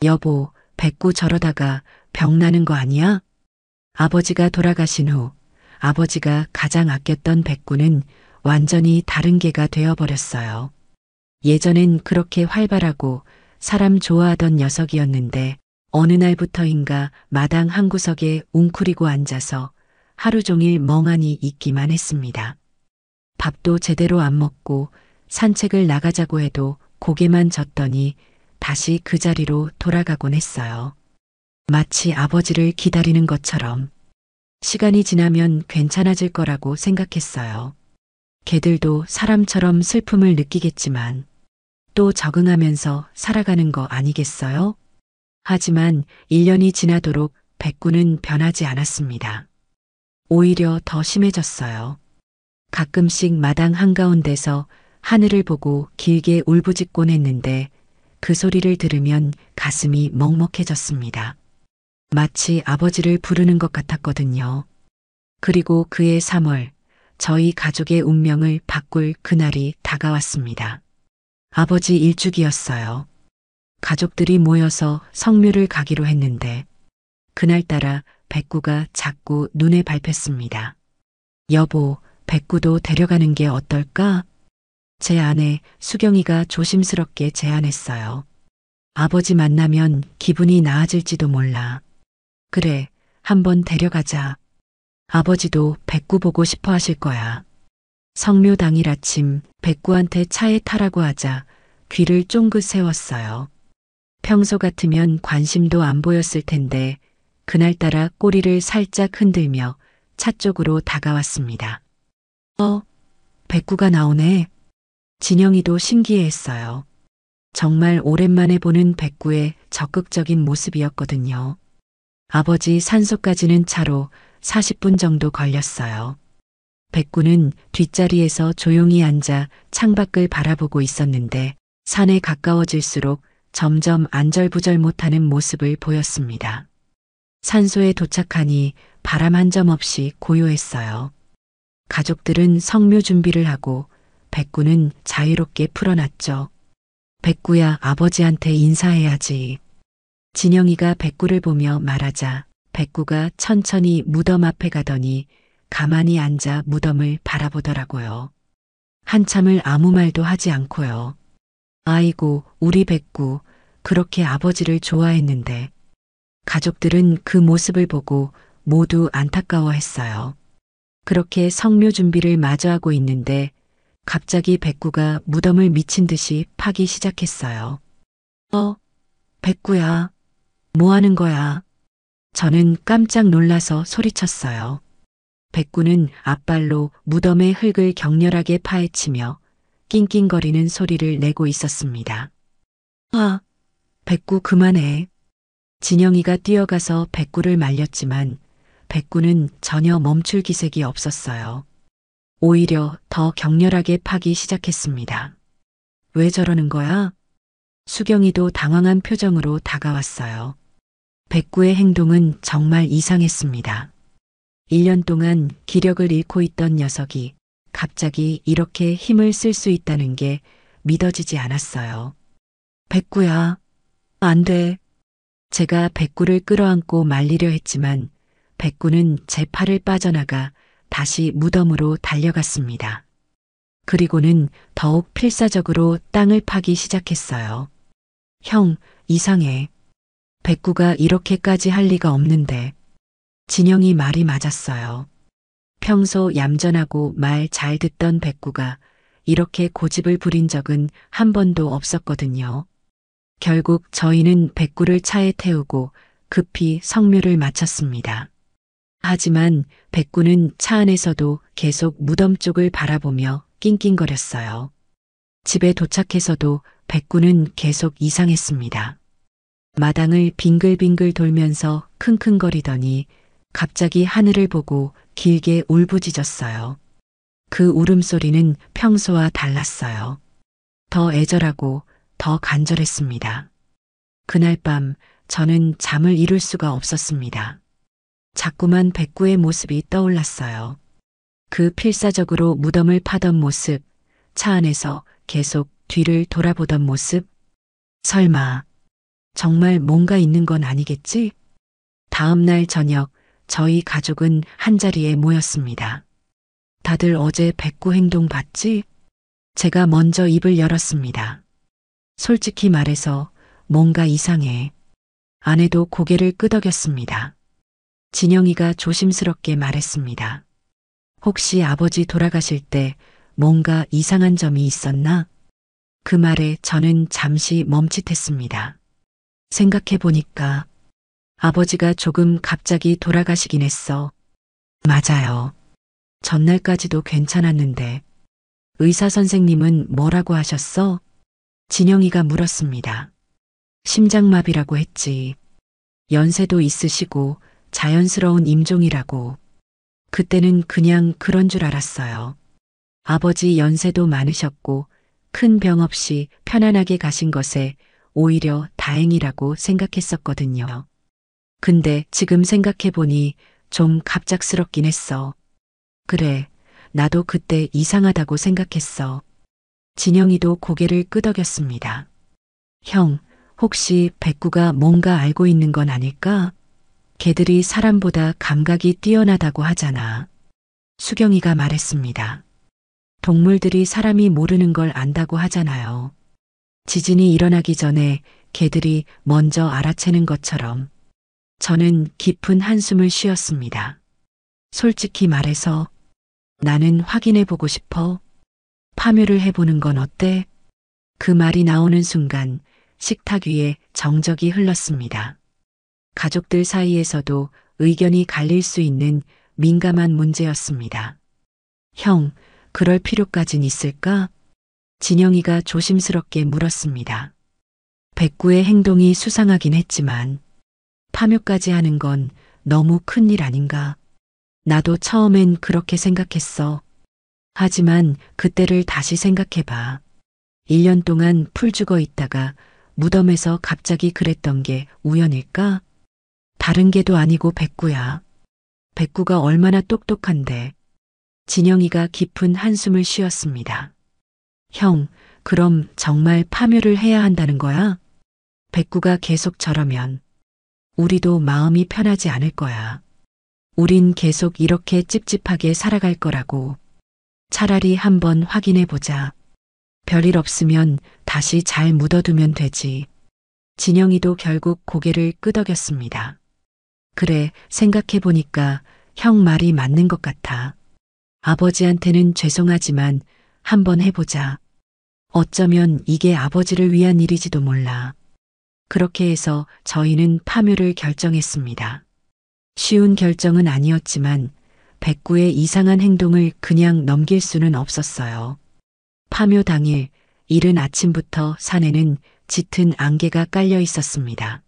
여보, 백구 저러다가 병 나는 거 아니야? 아버지가 돌아가신 후 아버지가 가장 아꼈던 백구는 완전히 다른 개가 되어버렸어요. 예전엔 그렇게 활발하고 사람 좋아하던 녀석이었는데 어느 날부터인가 마당 한 구석에 웅크리고 앉아서 하루 종일 멍하니 있기만 했습니다. 밥도 제대로 안 먹고 산책을 나가자고 해도 고개만 젓더니 다시 그 자리로 돌아가곤 했어요. 마치 아버지를 기다리는 것처럼. 시간이 지나면 괜찮아질 거라고 생각했어요. 개들도 사람처럼 슬픔을 느끼겠지만 또 적응하면서 살아가는 거 아니겠어요? 하지만 1년이 지나도록 백구는 변하지 않았습니다. 오히려 더 심해졌어요. 가끔씩 마당 한가운데서 하늘을 보고 길게 울부짖곤 했는데 그 소리를 들으면 가슴이 먹먹해졌습니다. 마치 아버지를 부르는 것 같았거든요. 그리고 그해 3월, 저희 가족의 운명을 바꿀 그날이 다가왔습니다. 아버지 일주기였어요. 가족들이 모여서 성묘를 가기로 했는데 그날따라 백구가 자꾸 눈에 밟혔습니다. 여보, 백구도 데려가는 게 어떨까? 제 아내 수경이가 조심스럽게 제안했어요. 아버지 만나면 기분이 나아질지도 몰라. 그래, 한번 데려가자. 아버지도 백구 보고 싶어 하실 거야. 성묘 당일 아침 백구한테 차에 타라고 하자 귀를 쫑긋 세웠어요. 평소 같으면 관심도 안 보였을 텐데 그날따라 꼬리를 살짝 흔들며 차 쪽으로 다가왔습니다. 백구가 나오네. 진영이도 신기해했어요. 정말 오랜만에 보는 백구의 적극적인 모습이었거든요. 아버지 산소까지는 차로 40분 정도 걸렸어요. 백구는 뒷자리에서 조용히 앉아 창밖을 바라보고 있었는데 산에 가까워질수록 점점 안절부절 못하는 모습을 보였습니다. 산소에 도착하니 바람 한 점 없이 고요했어요. 가족들은 성묘 준비를 하고 백구는 자유롭게 풀어놨죠. 백구야, 아버지한테 인사해야지. 진영이가 백구를 보며 말하자 백구가 천천히 무덤 앞에 가더니 가만히 앉아 무덤을 바라보더라고요. 한참을 아무 말도 하지 않고요. 아이고, 우리 백구, 그렇게 아버지를 좋아했는데. 가족들은 그 모습을 보고 모두 안타까워했어요. 그렇게 성묘 준비를 마저 하고 있는데 갑자기 백구가 무덤을 미친 듯이 파기 시작했어요. 백구야, 뭐 하는 거야? 저는 깜짝 놀라서 소리쳤어요. 백구는 앞발로 무덤의 흙을 격렬하게 파헤치며 낑낑거리는 소리를 내고 있었습니다. 백구 그만해. 진영이가 뛰어가서 백구를 말렸지만 백구는 전혀 멈출 기색이 없었어요. 오히려 더 격렬하게 파기 시작했습니다. 왜 저러는 거야? 수경이도 당황한 표정으로 다가왔어요. 백구의 행동은 정말 이상했습니다. 1년 동안 기력을 잃고 있던 녀석이 갑자기 이렇게 힘을 쓸 수 있다는 게 믿어지지 않았어요. 백구야, 안 돼. 제가 백구를 끌어안고 말리려 했지만 백구는 제 팔을 빠져나가 다시 무덤으로 달려갔습니다. 그리고는 더욱 필사적으로 땅을 파기 시작했어요. 형, 이상해. 백구가 이렇게까지 할 리가 없는데. 진영이 말이 맞았어요. 평소 얌전하고 말 잘 듣던 백구가 이렇게 고집을 부린 적은 한 번도 없었거든요. 결국 저희는 백구를 차에 태우고 급히 성묘를 마쳤습니다. 하지만 백구는 차 안에서도 계속 무덤 쪽을 바라보며 낑낑거렸어요. 집에 도착해서도 백구는 계속 이상했습니다. 마당을 빙글빙글 돌면서 킁킁거리더니 갑자기 하늘을 보고 길게 울부짖었어요. 그 울음소리는 평소와 달랐어요. 더 애절하고 더 간절했습니다. 그날 밤 저는 잠을 이룰 수가 없었습니다. 자꾸만 백구의 모습이 떠올랐어요. 그 필사적으로 무덤을 파던 모습, 차 안에서 계속 뒤를 돌아보던 모습. 설마 정말 뭔가 있는 건 아니겠지? 다음 날 저녁 저희 가족은 한자리에 모였습니다. 다들 어제 백구 행동 봤지? 제가 먼저 입을 열었습니다. 솔직히 말해서 뭔가 이상해. 아내도 고개를 끄덕였습니다. 진영이가 조심스럽게 말했습니다. 혹시 아버지 돌아가실 때 뭔가 이상한 점이 있었나? 그 말에 저는 잠시 멈칫했습니다. 생각해 보니까 아버지가 조금 갑자기 돌아가시긴 했어. 맞아요. 전날까지도 괜찮았는데 의사 선생님은 뭐라고 하셨어? 진영이가 물었습니다. 심장마비라고 했지. 연세도 있으시고 자연스러운 임종이라고. 그때는 그냥 그런 줄 알았어요. 아버지 연세도 많으셨고 큰 병 없이 편안하게 가신 것에 오히려 다행이라고 생각했었거든요. 근데 지금 생각해보니 좀 갑작스럽긴 했어. 그래, 나도 그때 이상하다고 생각했어. 진영이도 고개를 끄덕였습니다. 형, 혹시 백구가 뭔가 알고 있는 건 아닐까? 걔들이 사람보다 감각이 뛰어나다고 하잖아. 수경이가 말했습니다. 동물들이 사람이 모르는 걸 안다고 하잖아요. 지진이 일어나기 전에 개들이 먼저 알아채는 것처럼. 저는 깊은 한숨을 쉬었습니다. 솔직히 말해서 나는 확인해 보고 싶어. 파묘를 해보는 건 어때? 그 말이 나오는 순간 식탁 위에 정적이 흘렀습니다. 가족들 사이에서도 의견이 갈릴 수 있는 민감한 문제였습니다. 형, 그럴 필요까진 있을까? 진영이가 조심스럽게 물었습니다. 백구의 행동이 수상하긴 했지만 파묘까지 하는 건 너무 큰일 아닌가? 나도 처음엔 그렇게 생각했어. 하지만 그때를 다시 생각해봐. 1년 동안 풀 죽어 있다가 무덤에서 갑자기 그랬던 게 우연일까? 다른 게도 아니고 백구야. 백구가 얼마나 똑똑한데. 진영이가 깊은 한숨을 쉬었습니다. 형, 그럼 정말 파묘를 해야 한다는 거야? 백구가 계속 저러면 우리도 마음이 편하지 않을 거야. 우린 계속 이렇게 찝찝하게 살아갈 거라고. 차라리 한번 확인해 보자. 별일 없으면 다시 잘 묻어두면 되지. 진영이도 결국 고개를 끄덕였습니다. 그래, 생각해 보니까 형 말이 맞는 것 같아. 아버지한테는 죄송하지만 한번 해보자. 어쩌면 이게 아버지를 위한 일이지도 몰라. 그렇게 해서 저희는 파묘를 결정했습니다. 쉬운 결정은 아니었지만 백구의 이상한 행동을 그냥 넘길 수는 없었어요. 파묘 당일 이른 아침부터 산에는 짙은 안개가 깔려 있었습니다.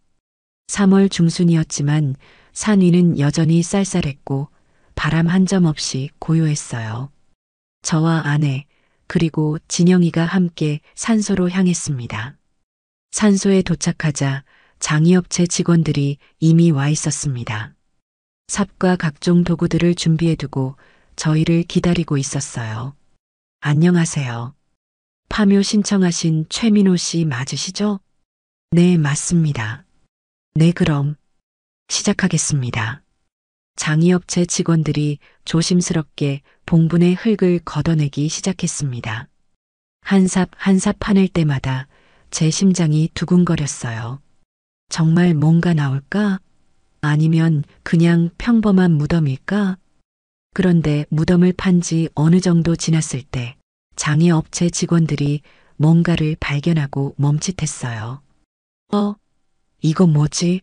3월 중순이었지만 산 위는 여전히 쌀쌀했고 바람 한 점 없이 고요했어요. 저와 아내 그리고 진영이가 함께 산소로 향했습니다. 산소에 도착하자 장의업체 직원들이 이미 와 있었습니다. 삽과 각종 도구들을 준비해두고 저희를 기다리고 있었어요. 안녕하세요. 파묘 신청하신 최민호 씨 맞으시죠? 네, 맞습니다. 네, 그럼 시작하겠습니다. 장의업체 직원들이 조심스럽게 봉분의 흙을 걷어내기 시작했습니다. 한 삽 한 삽 파낼 때마다 제 심장이 두근거렸어요. 정말 뭔가 나올까? 아니면 그냥 평범한 무덤일까? 그런데 무덤을 판 지 어느 정도 지났을 때 장의업체 직원들이 뭔가를 발견하고 멈칫했어요. 이거 뭐지?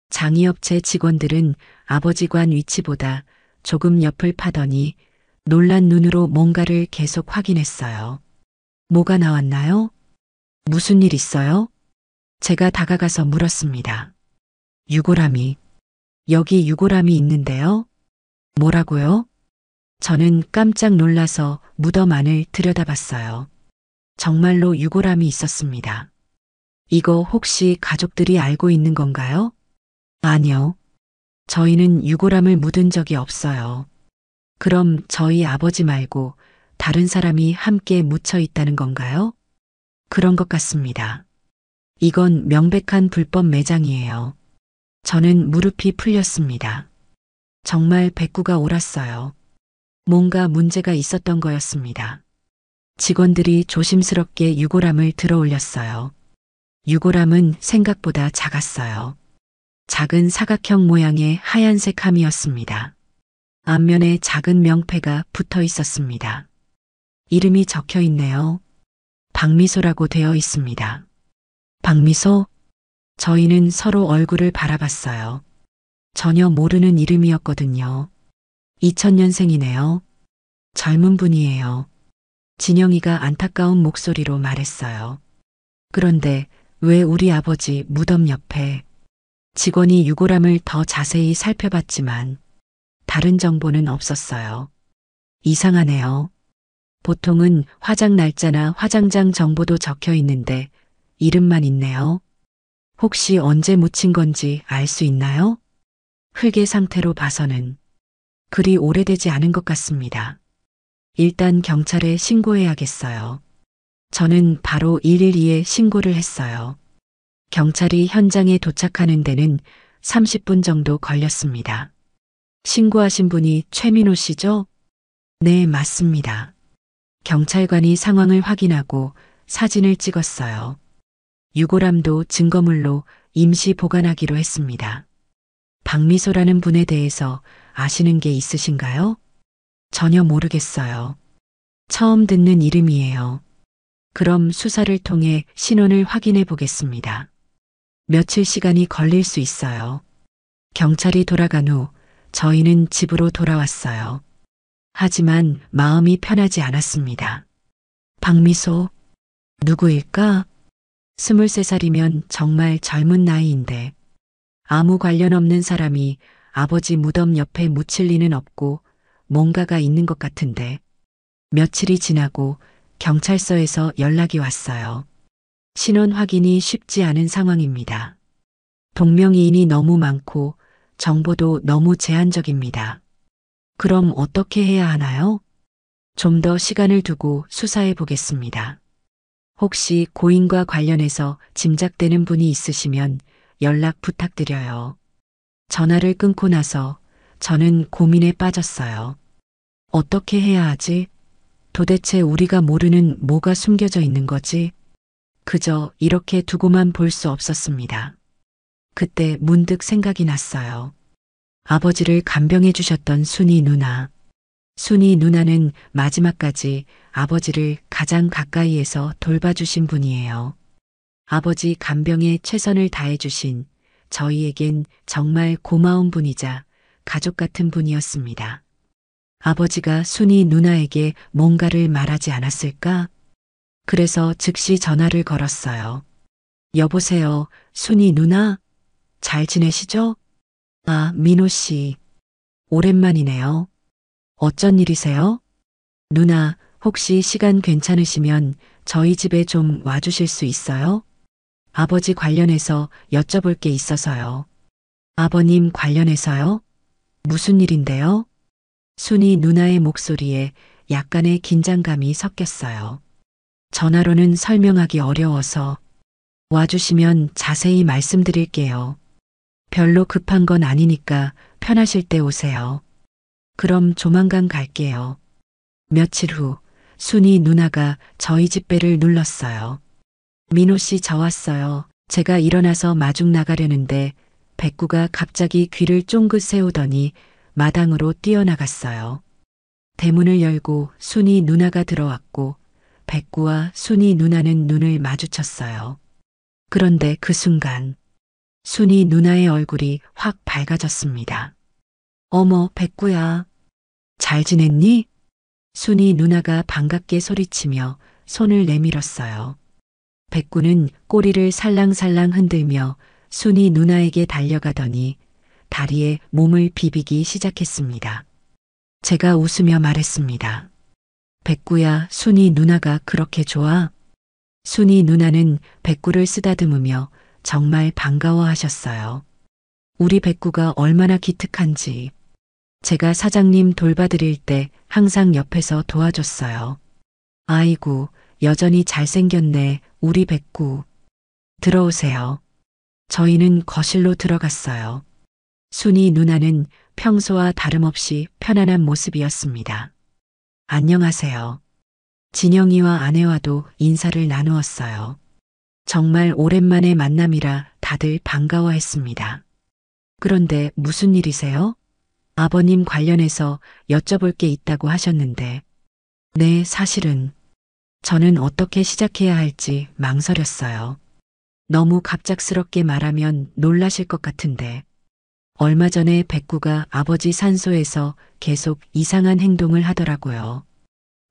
장의업체 직원들은 아버지관 위치보다 조금 옆을 파더니 놀란 눈으로 뭔가를 계속 확인했어요. 뭐가 나왔나요? 무슨 일 있어요? 제가 다가가서 물었습니다. 유골함이. 여기 유골함이 있는데요? 뭐라고요? 저는 깜짝 놀라서 무덤 안을 들여다봤어요. 정말로 유골함이 있었습니다. 이거 혹시 가족들이 알고 있는 건가요? 아니요. 저희는 유골함을 묻은 적이 없어요. 그럼 저희 아버지 말고 다른 사람이 함께 묻혀 있다는 건가요? 그런 것 같습니다. 이건 명백한 불법 매장이에요. 저는 무릎이 풀렸습니다. 정말 백구가 옳았어요. 뭔가 문제가 있었던 거였습니다. 직원들이 조심스럽게 유골함을 들어 올렸어요. 유골함은 생각보다 작았어요. 작은 사각형 모양의 하얀색 함이었습니다. 앞면에 작은 명패가 붙어 있었습니다. 이름이 적혀 있네요. 박미소라고 되어 있습니다. 박미소? 저희는 서로 얼굴을 바라봤어요. 전혀 모르는 이름이었거든요. 2000년생이네요. 젊은 분이에요. 진영이가 안타까운 목소리로 말했어요. 그런데 왜 우리 아버지 무덤 옆에? 직원이 유골함을 더 자세히 살펴봤지만 다른 정보는 없었어요. 이상하네요. 보통은 화장 날짜나 화장장 정보도 적혀 있는데 이름만 있네요. 혹시 언제 묻힌 건지 알 수 있나요? 흙의 상태로 봐서는 그리 오래되지 않은 것 같습니다. 일단 경찰에 신고해야겠어요. 저는 바로 112에 신고를 했어요. 경찰이 현장에 도착하는 데는 30분 정도 걸렸습니다. 신고하신 분이 최민호 씨죠? 네, 맞습니다. 경찰관이 상황을 확인하고 사진을 찍었어요. 유골함도 증거물로 임시 보관하기로 했습니다. 박미소라는 분에 대해서 아시는 게 있으신가요? 전혀 모르겠어요. 처음 듣는 이름이에요. 그럼 수사를 통해 신원을 확인해 보겠습니다. 며칠 시간이 걸릴 수 있어요. 경찰이 돌아간 후 저희는 집으로 돌아왔어요. 하지만 마음이 편하지 않았습니다. 박미소, 누구일까? 23살이면 정말 젊은 나이인데 아무 관련 없는 사람이 아버지 무덤 옆에 묻힐 리는 없고 뭔가가 있는 것 같은데 며칠이 지나고 경찰서에서 연락이 왔어요. 신원 확인이 쉽지 않은 상황입니다. 동명이인이 너무 많고 정보도 너무 제한적입니다. 그럼 어떻게 해야 하나요? 좀 더 시간을 두고 수사해 보겠습니다. 혹시 고인과 관련해서 짐작되는 분이 있으시면 연락 부탁드려요. 전화를 끊고 나서 저는 고민에 빠졌어요. 어떻게 해야 하지? 도대체 우리가 모르는 뭐가 숨겨져 있는 거지? 그저 이렇게 두고만 볼 수 없었습니다. 그때 문득 생각이 났어요. 아버지를 간병해 주셨던 순이 누나. 순이 누나는 마지막까지 아버지를 가장 가까이에서 돌봐주신 분이에요. 아버지 간병에 최선을 다해주신 저희에겐 정말 고마운 분이자 가족 같은 분이었습니다. 아버지가 순이 누나에게 뭔가를 말하지 않았을까? 그래서 즉시 전화를 걸었어요. 여보세요, 순이 누나? 잘 지내시죠? 아, 민호 씨. 오랜만이네요. 어쩐 일이세요? 누나, 혹시 시간 괜찮으시면 저희 집에 좀 와주실 수 있어요? 아버지 관련해서 여쭤볼 게 있어서요. 아버님 관련해서요? 무슨 일인데요? 순이 누나의 목소리에 약간의 긴장감이 섞였어요. 전화로는 설명하기 어려워서 와주시면 자세히 말씀드릴게요. 별로 급한 건 아니니까 편하실 때 오세요. 그럼 조만간 갈게요. 며칠 후 순이 누나가 저희 집 배를 눌렀어요. 민호 씨 저 왔어요. 제가 일어나서 마중 나가려는데 백구가 갑자기 귀를 쫑긋 세우더니 마당으로 뛰어나갔어요. 대문을 열고 순이 누나가 들어왔고 백구와 순이 누나는 눈을 마주쳤어요. 그런데 그 순간 순이 누나의 얼굴이 확 밝아졌습니다. 어머, 백구야. 잘 지냈니? 순이 누나가 반갑게 소리치며 손을 내밀었어요. 백구는 꼬리를 살랑살랑 흔들며 순이 누나에게 달려가더니 다리에 몸을 비비기 시작했습니다. 제가 웃으며 말했습니다. 백구야, 순이 누나가 그렇게 좋아? 순이 누나는 백구를 쓰다듬으며 정말 반가워하셨어요. 우리 백구가 얼마나 기특한지. 제가 사장님 돌봐드릴 때 항상 옆에서 도와줬어요. 아이고, 여전히 잘생겼네, 우리 백구. 들어오세요. 저희는 거실로 들어갔어요. 순이 누나는 평소와 다름없이 편안한 모습이었습니다. 안녕하세요. 진영이와 아내와도 인사를 나누었어요. 정말 오랜만의 만남이라 다들 반가워했습니다. 그런데 무슨 일이세요? 아버님 관련해서 여쭤볼 게 있다고 하셨는데. 네, 사실은 저는 어떻게 시작해야 할지 망설였어요. 너무 갑작스럽게 말하면 놀라실 것 같은데. 얼마 전에 백구가 아버지 산소에서 계속 이상한 행동을 하더라고요.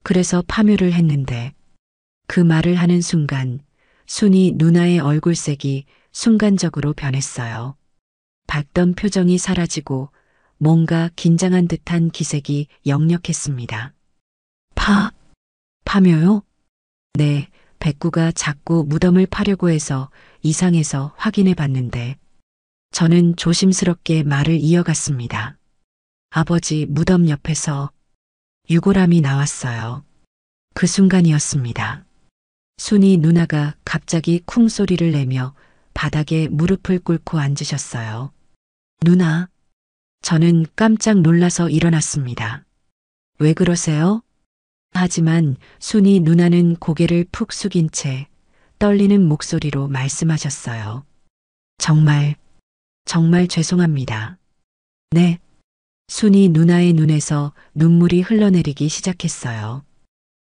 그래서 파묘를 했는데 그 말을 하는 순간 순이 누나의 얼굴색이 순간적으로 변했어요. 밝던 표정이 사라지고 뭔가 긴장한 듯한 기색이 역력했습니다. 파묘요? 네, 백구가 자꾸 무덤을 파려고 해서 이상해서 확인해 봤는데 저는 조심스럽게 말을 이어갔습니다. 아버지 무덤 옆에서 유골함이 나왔어요. 그 순간이었습니다. 순이 누나가 갑자기 쿵 소리를 내며 바닥에 무릎을 꿇고 앉으셨어요. 누나, 저는 깜짝 놀라서 일어났습니다. 왜 그러세요? 하지만 순이 누나는 고개를 푹 숙인 채 떨리는 목소리로 말씀하셨어요. 정말 죄송합니다. 네. 순이 누나의 눈에서 눈물이 흘러내리기 시작했어요.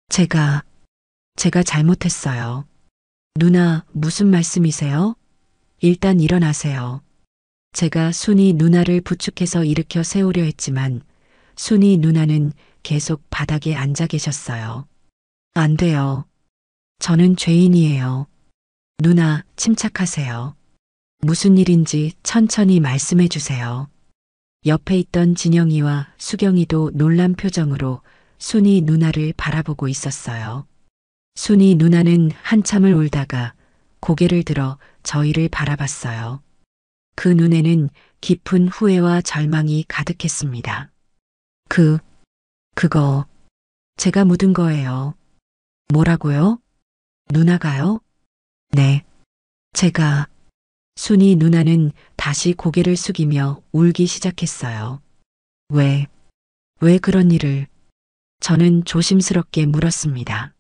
제가 잘못했어요. 누나, 무슨 말씀이세요? 일단 일어나세요. 제가 순이 누나를 부축해서 일으켜 세우려 했지만 순이 누나는 계속 바닥에 앉아 계셨어요. 안 돼요. 저는 죄인이에요. 누나, 침착하세요. 무슨 일인지 천천히 말씀해 주세요. 옆에 있던 진영이와 수경이도 놀란 표정으로 순이 누나를 바라보고 있었어요. 순이 누나는 한참을 울다가 고개를 들어 저희를 바라봤어요. 그 눈에는 깊은 후회와 절망이 가득했습니다. 그거 제가 묻은 거예요. 뭐라고요? 누나가요? 네. 순이 누나는 다시 고개를 숙이며 울기 시작했어요. 왜 그런 일을? 저는 조심스럽게 물었습니다.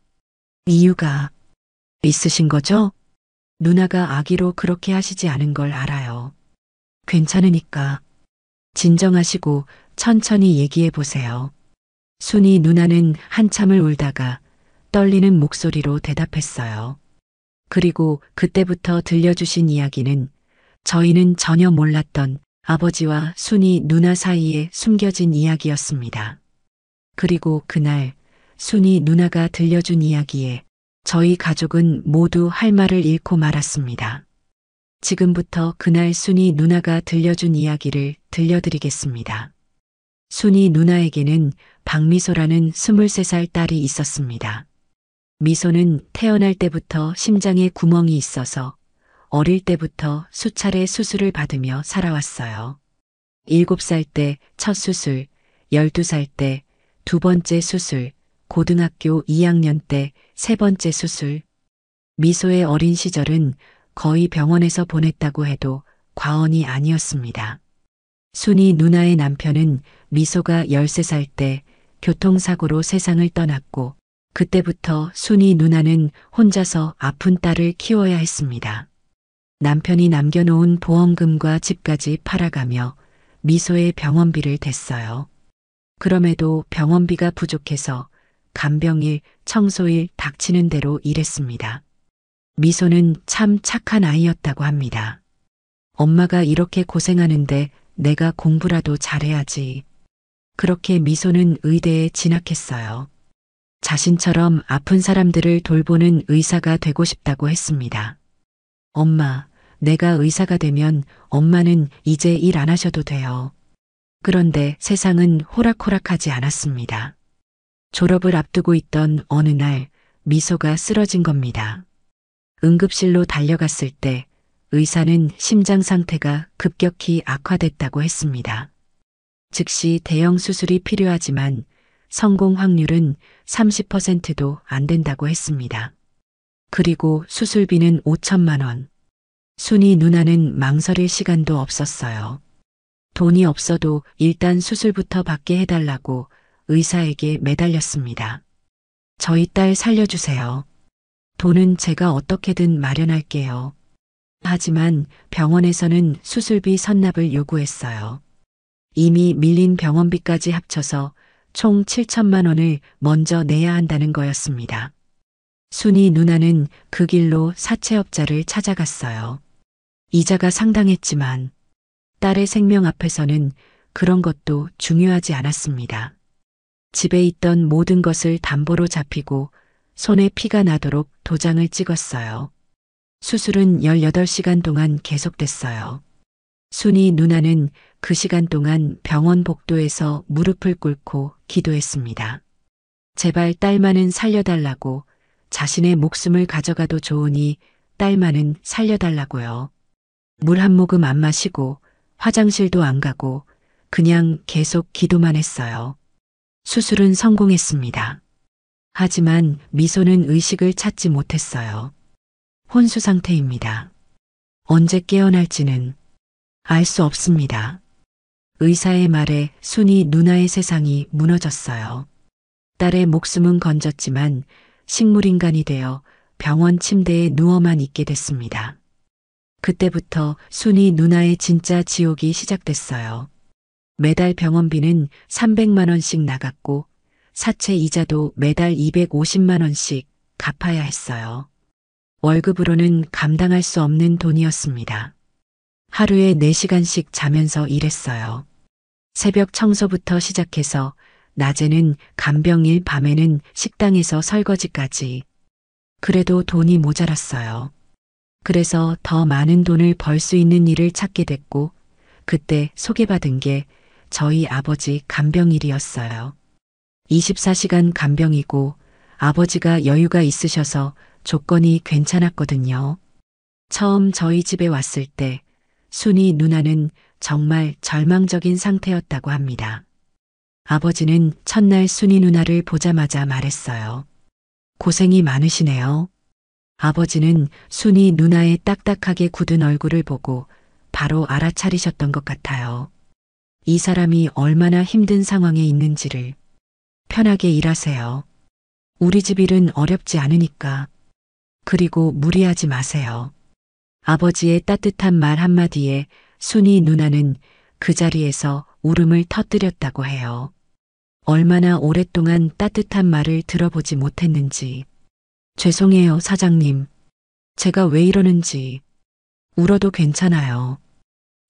이유가 있으신 거죠? 누나가 아기로 그렇게 하시지 않은 걸 알아요. 괜찮으니까 진정하시고 천천히 얘기해 보세요. 순이 누나는 한참을 울다가 떨리는 목소리로 대답했어요. 그리고 그때부터 들려주신 이야기는 저희는 전혀 몰랐던 아버지와 순이 누나 사이에 숨겨진 이야기였습니다. 그리고 그날 순이 누나가 들려준 이야기에 저희 가족은 모두 할 말을 잃고 말았습니다. 지금부터 그날 순이 누나가 들려준 이야기를 들려드리겠습니다. 순이 누나에게는 박미소라는 23살 딸이 있었습니다. 미소는 태어날 때부터 심장에 구멍이 있어서 어릴 때부터 수차례 수술을 받으며 살아왔어요. 7살 때 첫 수술, 12살 때 두 번째 수술, 고등학교 2학년 때 세 번째 수술. 미소의 어린 시절은 거의 병원에서 보냈다고 해도 과언이 아니었습니다. 순이 누나의 남편은 미소가 13살 때 교통사고로 세상을 떠났고 그때부터 순이 누나는 혼자서 아픈 딸을 키워야 했습니다. 남편이 남겨놓은 보험금과 집까지 팔아가며 미소의 병원비를 댔어요. 그럼에도 병원비가 부족해서 간병일, 청소일 닥치는 대로 일했습니다. 미소는 참 착한 아이였다고 합니다. 엄마가 이렇게 고생하는데 내가 공부라도 잘해야지. 그렇게 미소는 의대에 진학했어요. 자신처럼 아픈 사람들을 돌보는 의사가 되고 싶다고 했습니다. 엄마, 내가 의사가 되면 엄마는 이제 일 안 하셔도 돼요. 그런데 세상은 호락호락하지 않았습니다. 졸업을 앞두고 있던 어느 날 미소가 쓰러진 겁니다. 응급실로 달려갔을 때 의사는 심장 상태가 급격히 악화됐다고 했습니다. 즉시 대형 수술이 필요하지만 성공 확률은 30%도 안 된다고 했습니다. 그리고 수술비는 5천만 원. 순이 누나는 망설일 시간도 없었어요. 돈이 없어도 일단 수술부터 받게 해달라고 의사에게 매달렸습니다. 저희 딸 살려주세요. 돈은 제가 어떻게든 마련할게요. 하지만 병원에서는 수술비 선납을 요구했어요. 이미 밀린 병원비까지 합쳐서 총 7천만 원을 먼저 내야 한다는 거였습니다. 순이 누나는 그 길로 사채업자를 찾아갔어요. 이자가 상당했지만 딸의 생명 앞에서는 그런 것도 중요하지 않았습니다. 집에 있던 모든 것을 담보로 잡히고 손에 피가 나도록 도장을 찍었어요. 수술은 18시간 동안 계속됐어요. 순이 누나는 그 시간 동안 병원 복도에서 무릎을 꿇고 기도했습니다. 제발 딸만은 살려달라고, 자신의 목숨을 가져가도 좋으니 딸만은 살려달라고요. 물 한 모금 안 마시고 화장실도 안 가고 그냥 계속 기도만 했어요. 수술은 성공했습니다. 하지만 미소는 의식을 찾지 못했어요. 혼수 상태입니다. 언제 깨어날지는 알 수 없습니다. 의사의 말에 순이 누나의 세상이 무너졌어요. 딸의 목숨은 건졌지만 식물인간이 되어 병원 침대에 누워만 있게 됐습니다. 그때부터 순이 누나의 진짜 지옥이 시작됐어요. 매달 병원비는 300만 원씩 나갔고 사채 이자도 매달 250만 원씩 갚아야 했어요. 월급으로는 감당할 수 없는 돈이었습니다. 하루에 4시간씩 자면서 일했어요. 새벽 청소부터 시작해서 낮에는 간병일, 밤에는 식당에서 설거지까지. 그래도 돈이 모자랐어요. 그래서 더 많은 돈을 벌 수 있는 일을 찾게 됐고 그때 소개받은 게 저희 아버지 간병일이었어요. 24시간 간병이고 아버지가 여유가 있으셔서 조건이 괜찮았거든요. 처음 저희 집에 왔을 때 순이 누나는 정말 절망적인 상태였다고 합니다. 아버지는 첫날 순이 누나를 보자마자 말했어요. 고생이 많으시네요. 아버지는 순이 누나의 딱딱하게 굳은 얼굴을 보고 바로 알아차리셨던 것 같아요. 이 사람이 얼마나 힘든 상황에 있는지를. 편하게 일하세요. 우리 집 일은 어렵지 않으니까. 그리고 무리하지 마세요. 아버지의 따뜻한 말 한마디에 순이 누나는 그 자리에서 울음을 터뜨렸다고 해요. 얼마나 오랫동안 따뜻한 말을 들어보지 못했는지. 죄송해요, 사장님. 제가 왜 이러는지. 울어도 괜찮아요.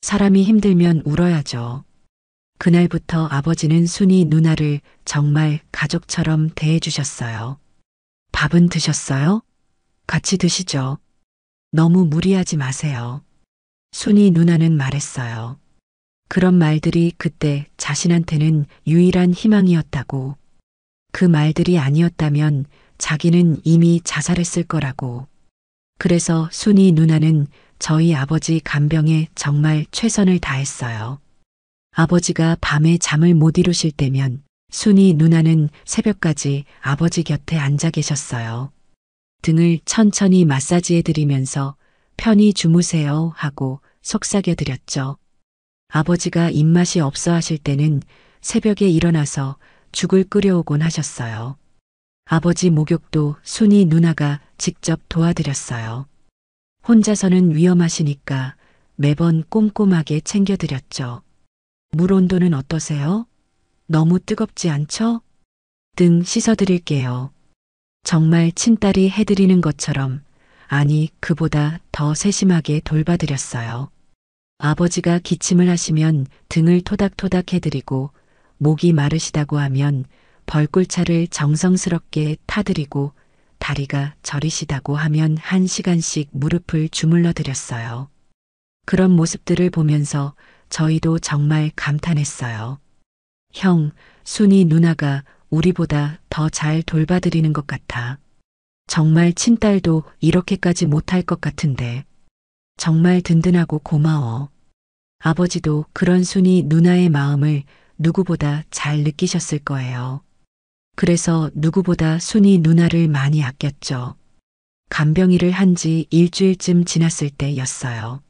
사람이 힘들면 울어야죠. 그날부터 아버지는 순이 누나를 정말 가족처럼 대해주셨어요. 밥은 드셨어요? 같이 드시죠. 너무 무리하지 마세요. 순이 누나는 말했어요. 그런 말들이 그때 자신한테는 유일한 희망이었다고. 그 말들이 아니었다면 자기는 이미 자살했을 거라고. 그래서 순이 누나는 저희 아버지 간병에 정말 최선을 다했어요. 아버지가 밤에 잠을 못 이루실 때면 순이 누나는 새벽까지 아버지 곁에 앉아 계셨어요. 등을 천천히 마사지해 드리면서 편히 주무세요 하고 속삭여 드렸죠. 아버지가 입맛이 없어 하실 때는 새벽에 일어나서 죽을 끓여오곤 하셨어요. 아버지 목욕도 순이 누나가 직접 도와드렸어요. 혼자서는 위험하시니까 매번 꼼꼼하게 챙겨드렸죠. 물 온도는 어떠세요? 너무 뜨겁지 않죠? 등 씻어드릴게요. 정말 친딸이 해드리는 것처럼, 아니 그보다 더 세심하게 돌봐드렸어요. 아버지가 기침을 하시면 등을 토닥토닥 해드리고 목이 마르시다고 하면 벌꿀차를 정성스럽게 타드리고 다리가 저리시다고 하면 1시간씩 무릎을 주물러 드렸어요. 그런 모습들을 보면서 저희도 정말 감탄했어요. 형, 순이 누나가 우리보다 더 잘 돌봐드리는 것 같아. 정말 친딸도 이렇게까지 못할 것 같은데. 정말 든든하고 고마워. 아버지도 그런 순이 누나의 마음을 누구보다 잘 느끼셨을 거예요. 그래서 누구보다 순이 누나를 많이 아꼈죠. 간병인을 한 지 일주일쯤 지났을 때였어요.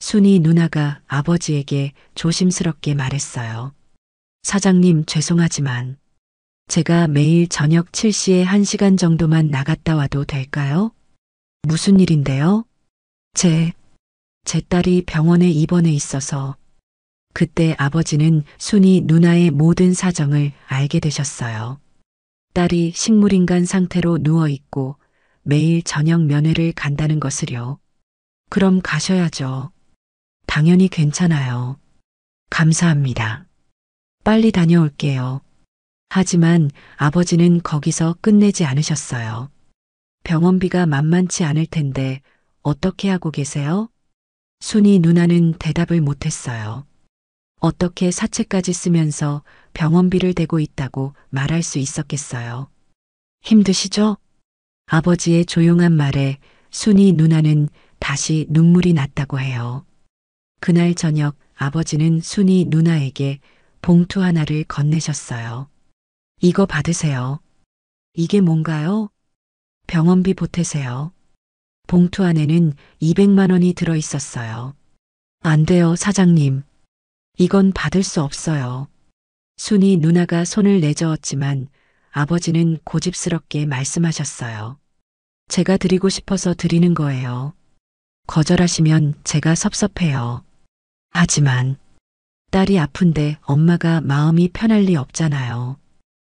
순이 누나가 아버지에게 조심스럽게 말했어요. 사장님, 죄송하지만 제가 매일 저녁 7시에 1시간 정도만 나갔다 와도 될까요? 무슨 일인데요? 제 딸이 병원에 입원해 있어서. 그때 아버지는 순이 누나의 모든 사정을 알게 되셨어요. 딸이 식물인간 상태로 누워 있고 매일 저녁 면회를 간다는 것을요. 그럼 가셔야죠. 당연히 괜찮아요. 감사합니다. 빨리 다녀올게요. 하지만 아버지는 거기서 끝내지 않으셨어요. 병원비가 만만치 않을 텐데 어떻게 하고 계세요? 순이 누나는 대답을 못했어요. 어떻게 사채까지 쓰면서 병원비를 대고 있다고 말할 수 있었겠어요. 힘드시죠? 아버지의 조용한 말에 순이 누나는 다시 눈물이 났다고 해요. 그날 저녁 아버지는 순이 누나에게 봉투 하나를 건네셨어요. 이거 받으세요. 이게 뭔가요? 병원비 보태세요. 봉투 안에는 200만 원이 들어 있었어요. 안 돼요, 사장님. 이건 받을 수 없어요. 순이 누나가 손을 내저었지만 아버지는 고집스럽게 말씀하셨어요. 제가 드리고 싶어서 드리는 거예요. 거절하시면 제가 섭섭해요. 하지만 딸이 아픈데 엄마가 마음이 편할 리 없잖아요.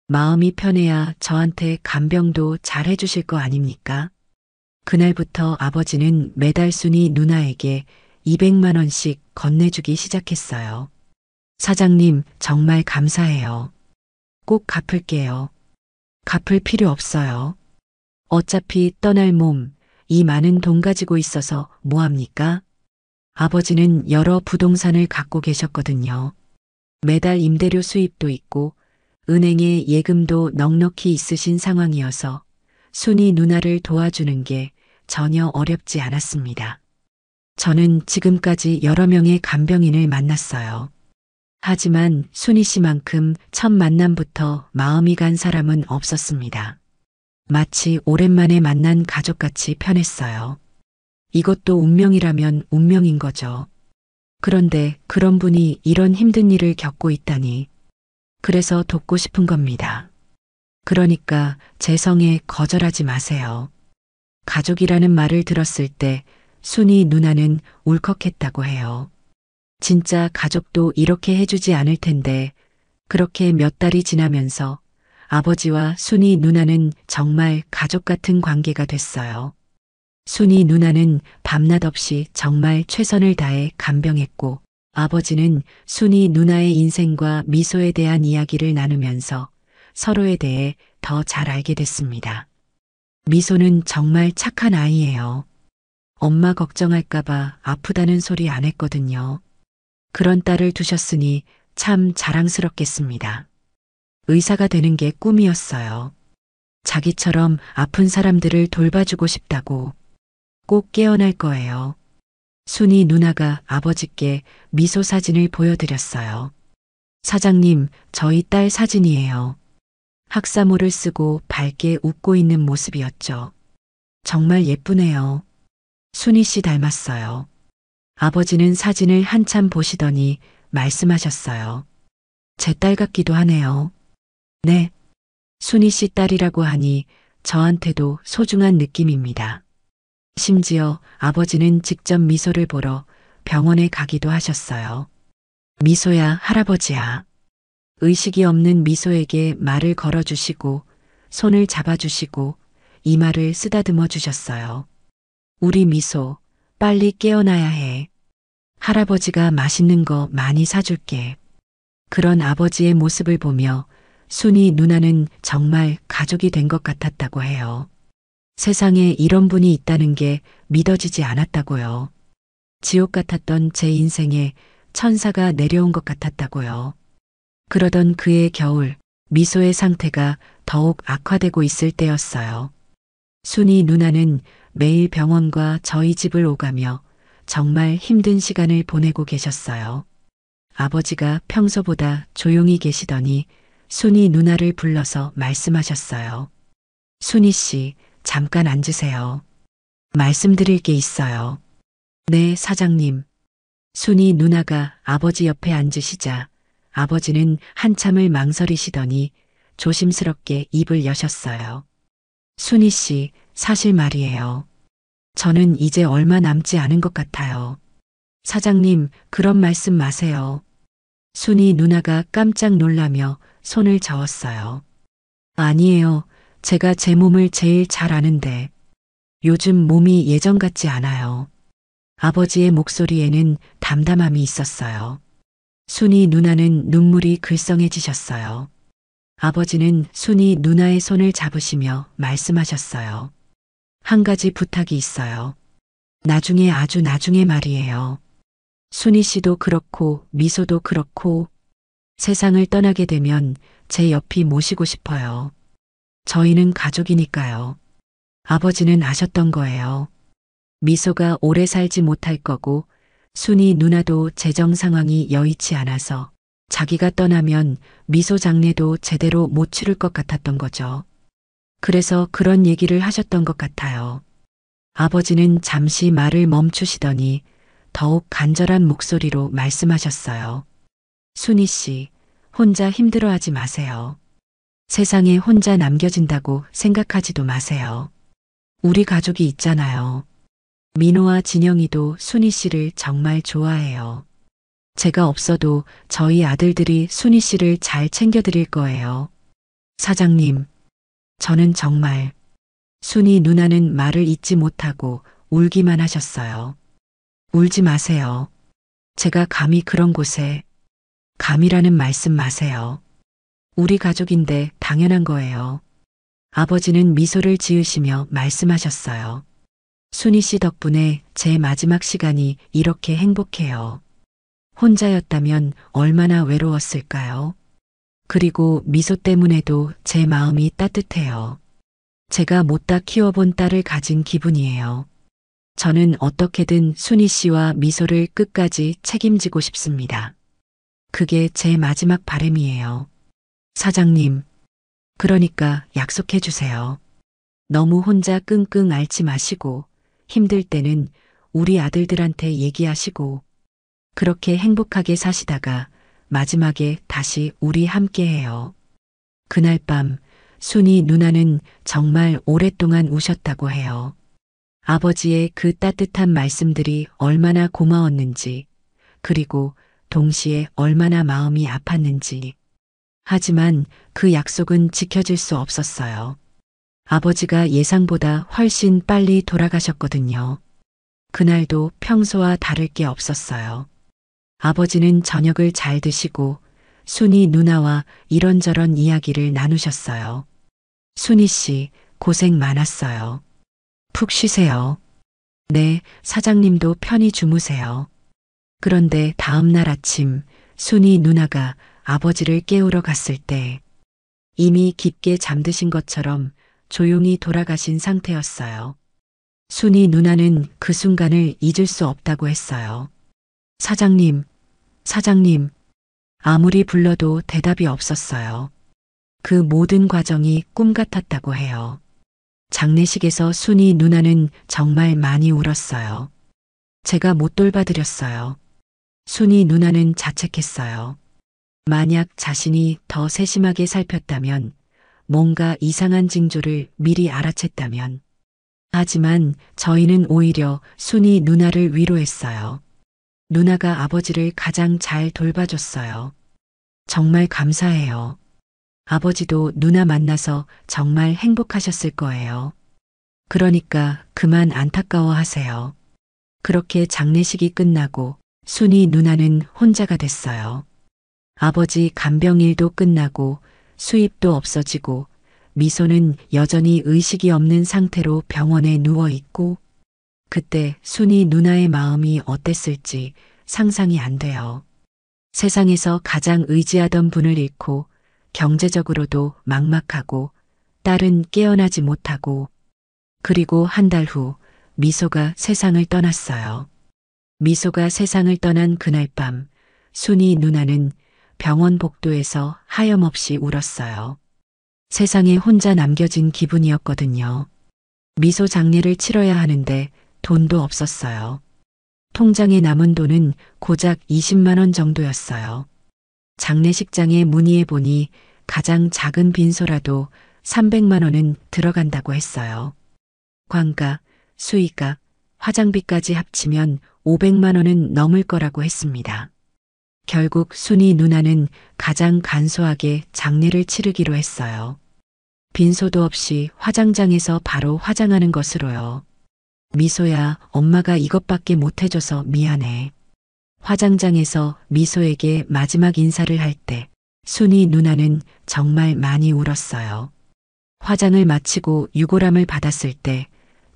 마음이 편해야 저한테 간병도 잘 해주실 거 아닙니까? 그날부터 아버지는 매달 순이 누나에게 200만 원씩 건네주기 시작했어요. 사장님, 정말 감사해요. 꼭 갚을게요. 갚을 필요 없어요. 어차피 떠날 몸, 이 많은 돈 가지고 있어서 뭐합니까? 아버지는 여러 부동산을 갖고 계셨거든요. 매달 임대료 수입도 있고 은행에 예금도 넉넉히 있으신 상황이어서 순이 누나를 도와주는 게 전혀 어렵지 않았습니다. 저는 지금까지 여러 명의 간병인을 만났어요. 하지만 순이 씨만큼 첫 만남부터 마음이 간 사람은 없었습니다. 마치 오랜만에 만난 가족같이 편했어요. 이것도 운명이라면 운명인 거죠. 그런데 그런 분이 이런 힘든 일을 겪고 있다니. 그래서 돕고 싶은 겁니다. 그러니까 제 성에 거절하지 마세요. 가족이라는 말을 들었을 때 순이 누나는 울컥했다고 해요. 진짜 가족도 이렇게 해주지 않을 텐데 그렇게 몇 달이 지나면서 아버지와 순이 누나는 정말 가족 같은 관계가 됐어요. 순이 누나는 밤낮 없이 정말 최선을 다해 간병했고 아버지는 순이 누나의 인생과 미소에 대한 이야기를 나누면서 서로에 대해 더 잘 알게 됐습니다. 미소는 정말 착한 아이예요. 엄마 걱정할까봐 아프다는 소리 안 했거든요. 그런 딸을 두셨으니 참 자랑스럽겠습니다. 의사가 되는 게 꿈이었어요. 자기처럼 아픈 사람들을 돌봐주고 싶다고. 꼭 깨어날 거예요. 순이 누나가 아버지께 미소 사진을 보여드렸어요. 사장님, 저희 딸 사진이에요. 학사모를 쓰고 밝게 웃고 있는 모습이었죠. 정말 예쁘네요. 순이 씨 닮았어요. 아버지는 사진을 한참 보시더니 말씀하셨어요. 제 딸 같기도 하네요. 네. 순이 씨 딸이라고 하니 저한테도 소중한 느낌입니다. 심지어 아버지는 직접 미소를 보러 병원에 가기도 하셨어요. 미소야, 할아버지야. 의식이 없는 미소에게 말을 걸어주시고 손을 잡아주시고 이마를 쓰다듬어 주셨어요. 우리 미소, 빨리 깨어나야 해. 할아버지가 맛있는 거 많이 사줄게. 그런 아버지의 모습을 보며 순이 누나는 정말 가족이 된 것 같았다고 해요. 세상에 이런 분이 있다는 게 믿어지지 않았다고요. 지옥 같았던 제 인생에 천사가 내려온 것 같았다고요. 그러던 그해 겨울, 미소의 상태가 더욱 악화되고 있을 때였어요. 순이 누나는 매일 병원과 저희 집을 오가며 정말 힘든 시간을 보내고 계셨어요. 아버지가 평소보다 조용히 계시더니 순이 누나를 불러서 말씀하셨어요. 순이 씨, 잠깐 앉으세요. 말씀드릴 게 있어요. 네, 사장님. 순이 누나가 아버지 옆에 앉으시자 아버지는 한참을 망설이시더니 조심스럽게 입을 여셨어요. 순이 씨, 사실 말이에요. 저는 이제 얼마 남지 않은 것 같아요. 사장님, 그런 말씀 마세요. 순이 누나가 깜짝 놀라며 손을 저었어요. 아니에요. 제가 제 몸을 제일 잘 아는데 요즘 몸이 예전 같지 않아요. 아버지의 목소리에는 담담함이 있었어요. 순이 누나는 눈물이 글썽해지셨어요. 아버지는 순이 누나의 손을 잡으시며 말씀하셨어요. 한 가지 부탁이 있어요. 나중에 아주 나중에 말이에요. 순이 씨도 그렇고 미소도 그렇고 세상을 떠나게 되면 제 옆이 모시고 싶어요. 저희는 가족이니까요. 아버지는 아셨던 거예요. 미소가 오래 살지 못할 거고 순이 누나도 재정 상황이 여의치 않아서 자기가 떠나면 미소 장례도 제대로 못 치를 것 같았던 거죠. 그래서 그런 얘기를 하셨던 것 같아요. 아버지는 잠시 말을 멈추시더니 더욱 간절한 목소리로 말씀하셨어요. 순이 씨, 혼자 힘들어하지 마세요. 세상에 혼자 남겨진다고 생각하지도 마세요. 우리 가족이 있잖아요. 민호와 진영이도 순이 씨를 정말 좋아해요. 제가 없어도 저희 아들들이 순이 씨를 잘 챙겨드릴 거예요. 사장님, 저는 정말 순이 누나는 말을 잇지 못하고 울기만 하셨어요. 울지 마세요. 제가 감히 그런 곳에 감이라는 말씀 마세요. 우리 가족인데 당연한 거예요. 아버지는 미소를 지으시며 말씀하셨어요. 순이 씨 덕분에 제 마지막 시간이 이렇게 행복해요. 혼자였다면 얼마나 외로웠을까요? 그리고 미소 때문에도 제 마음이 따뜻해요. 제가 못다 키워본 딸을 가진 기분이에요. 저는 어떻게든 순이 씨와 미소를 끝까지 책임지고 싶습니다. 그게 제 마지막 바람이에요. 사장님, 그러니까 약속해 주세요. 너무 혼자 끙끙 앓지 마시고 힘들 때는 우리 아들들한테 얘기하시고 그렇게 행복하게 사시다가 마지막에 다시 우리 함께해요. 그날 밤 순이 누나는 정말 오랫동안 우셨다고 해요. 아버지의 그 따뜻한 말씀들이 얼마나 고마웠는지 그리고 동시에 얼마나 마음이 아팠는지. 하지만 그 약속은 지켜질 수 없었어요. 아버지가 예상보다 훨씬 빨리 돌아가셨거든요. 그날도 평소와 다를 게 없었어요. 아버지는 저녁을 잘 드시고 순이 누나와 이런저런 이야기를 나누셨어요. 순이 씨, 고생 많았어요. 푹 쉬세요. 네, 사장님도 편히 주무세요. 그런데 다음 날 아침 순이 누나가 아버지를 깨우러 갔을 때 이미 깊게 잠드신 것처럼 조용히 돌아가신 상태였어요. 순이 누나는 그 순간을 잊을 수 없다고 했어요. 사장님, 사장님. 아무리 불러도 대답이 없었어요. 그 모든 과정이 꿈 같았다고 해요. 장례식에서 순이 누나는 정말 많이 울었어요. 제가 못 돌봐드렸어요. 순이 누나는 자책했어요. 만약 자신이 더 세심하게 살폈다면, 뭔가 이상한 징조를 미리 알아챘다면. 하지만 저희는 오히려 순이 누나를 위로했어요. 누나가 아버지를 가장 잘 돌봐줬어요. 정말 감사해요. 아버지도 누나 만나서 정말 행복하셨을 거예요. 그러니까 그만 안타까워하세요. 그렇게 장례식이 끝나고 순이 누나는 혼자가 됐어요. 아버지 간병일도 끝나고 수입도 없어지고 미소는 여전히 의식이 없는 상태로 병원에 누워 있고 그때 순이 누나의 마음이 어땠을지 상상이 안 돼요. 세상에서 가장 의지하던 분을 잃고 경제적으로도 막막하고 딸은 깨어나지 못하고 그리고 한 달 후 미소가 세상을 떠났어요. 미소가 세상을 떠난 그날 밤 순이 누나는 병원 복도에서 하염없이 울었어요. 세상에 혼자 남겨진 기분이었거든요. 미소 장례를 치러야 하는데 돈도 없었어요. 통장에 남은 돈은 고작 20만 원 정도였어요. 장례식장에 문의해 보니 가장 작은 빈소라도 300만 원은 들어간다고 했어요. 관가, 수의가, 화장비까지 합치면 500만 원은 넘을 거라고 했습니다. 결국 순이 누나는 가장 간소하게 장례를 치르기로 했어요. 빈소도 없이 화장장에서 바로 화장하는 것으로요. 미소야, 엄마가 이것밖에 못 해줘서 미안해. 화장장에서 미소에게 마지막 인사를 할 때 순이 누나는 정말 많이 울었어요. 화장을 마치고 유골함을 받았을 때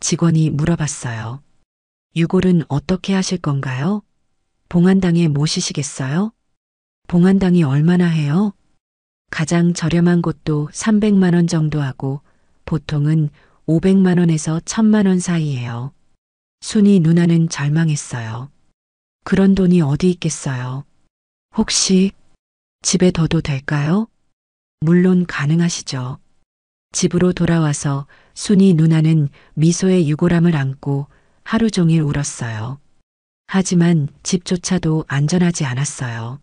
직원이 물어봤어요. 유골은 어떻게 하실 건가요? 봉안당에 모시시겠어요? 봉안당이 얼마나 해요? 가장 저렴한 곳도 300만 원 정도 하고 보통은 500만 원에서 1000만 원 사이예요. 순이 누나는 절망했어요. 그런 돈이 어디 있겠어요? 혹시 집에 둬도 될까요? 물론 가능하시죠. 집으로 돌아와서 순이 누나는 미소의 유골함을 안고 하루 종일 울었어요. 하지만 집조차도 안전하지 않았어요.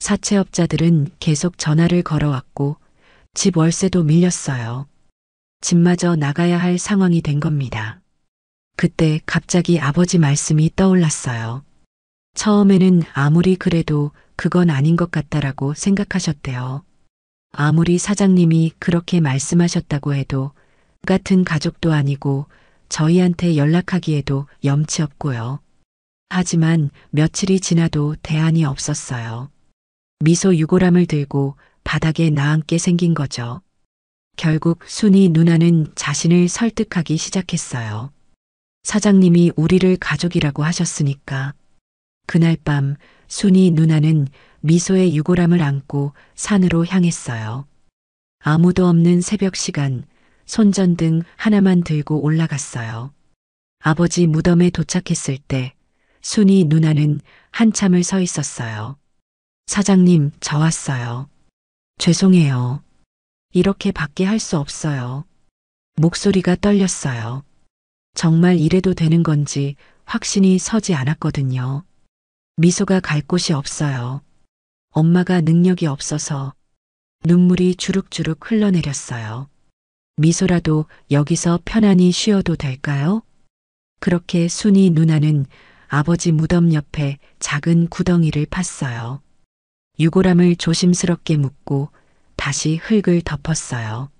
사채업자들은 계속 전화를 걸어왔고 집 월세도 밀렸어요. 집마저 나가야 할 상황이 된 겁니다. 그때 갑자기 아버지 말씀이 떠올랐어요. 처음에는 아무리 그래도 그건 아닌 것 같다라고 생각하셨대요. 아무리 사장님이 그렇게 말씀하셨다고 해도 같은 가족도 아니고 저희한테 연락하기에도 염치 없고요. 하지만 며칠이 지나도 대안이 없었어요. 미소 유골함을 들고 바닥에 나앉게 생긴 거죠. 결국 순이 누나는 자신을 설득하기 시작했어요. 사장님이 우리를 가족이라고 하셨으니까. 그날 밤 순이 누나는 미소의 유골함을 안고 산으로 향했어요. 아무도 없는 새벽 시간, 손전등 하나만 들고 올라갔어요. 아버지 무덤에 도착했을 때 순이 누나는 한참을 서 있었어요. 사장님, 저 왔어요. 죄송해요. 이렇게 밖에 할 수 없어요. 목소리가 떨렸어요. 정말 이래도 되는 건지 확신이 서지 않았거든요. 미소가 갈 곳이 없어요. 엄마가 능력이 없어서 눈물이 주룩주룩 흘러내렸어요. 미소라도 여기서 편안히 쉬어도 될까요? 그렇게 순이 누나는 아버지 무덤 옆에 작은 구덩이를 팠어요. 유골함을 조심스럽게 묶고 다시 흙을 덮었어요.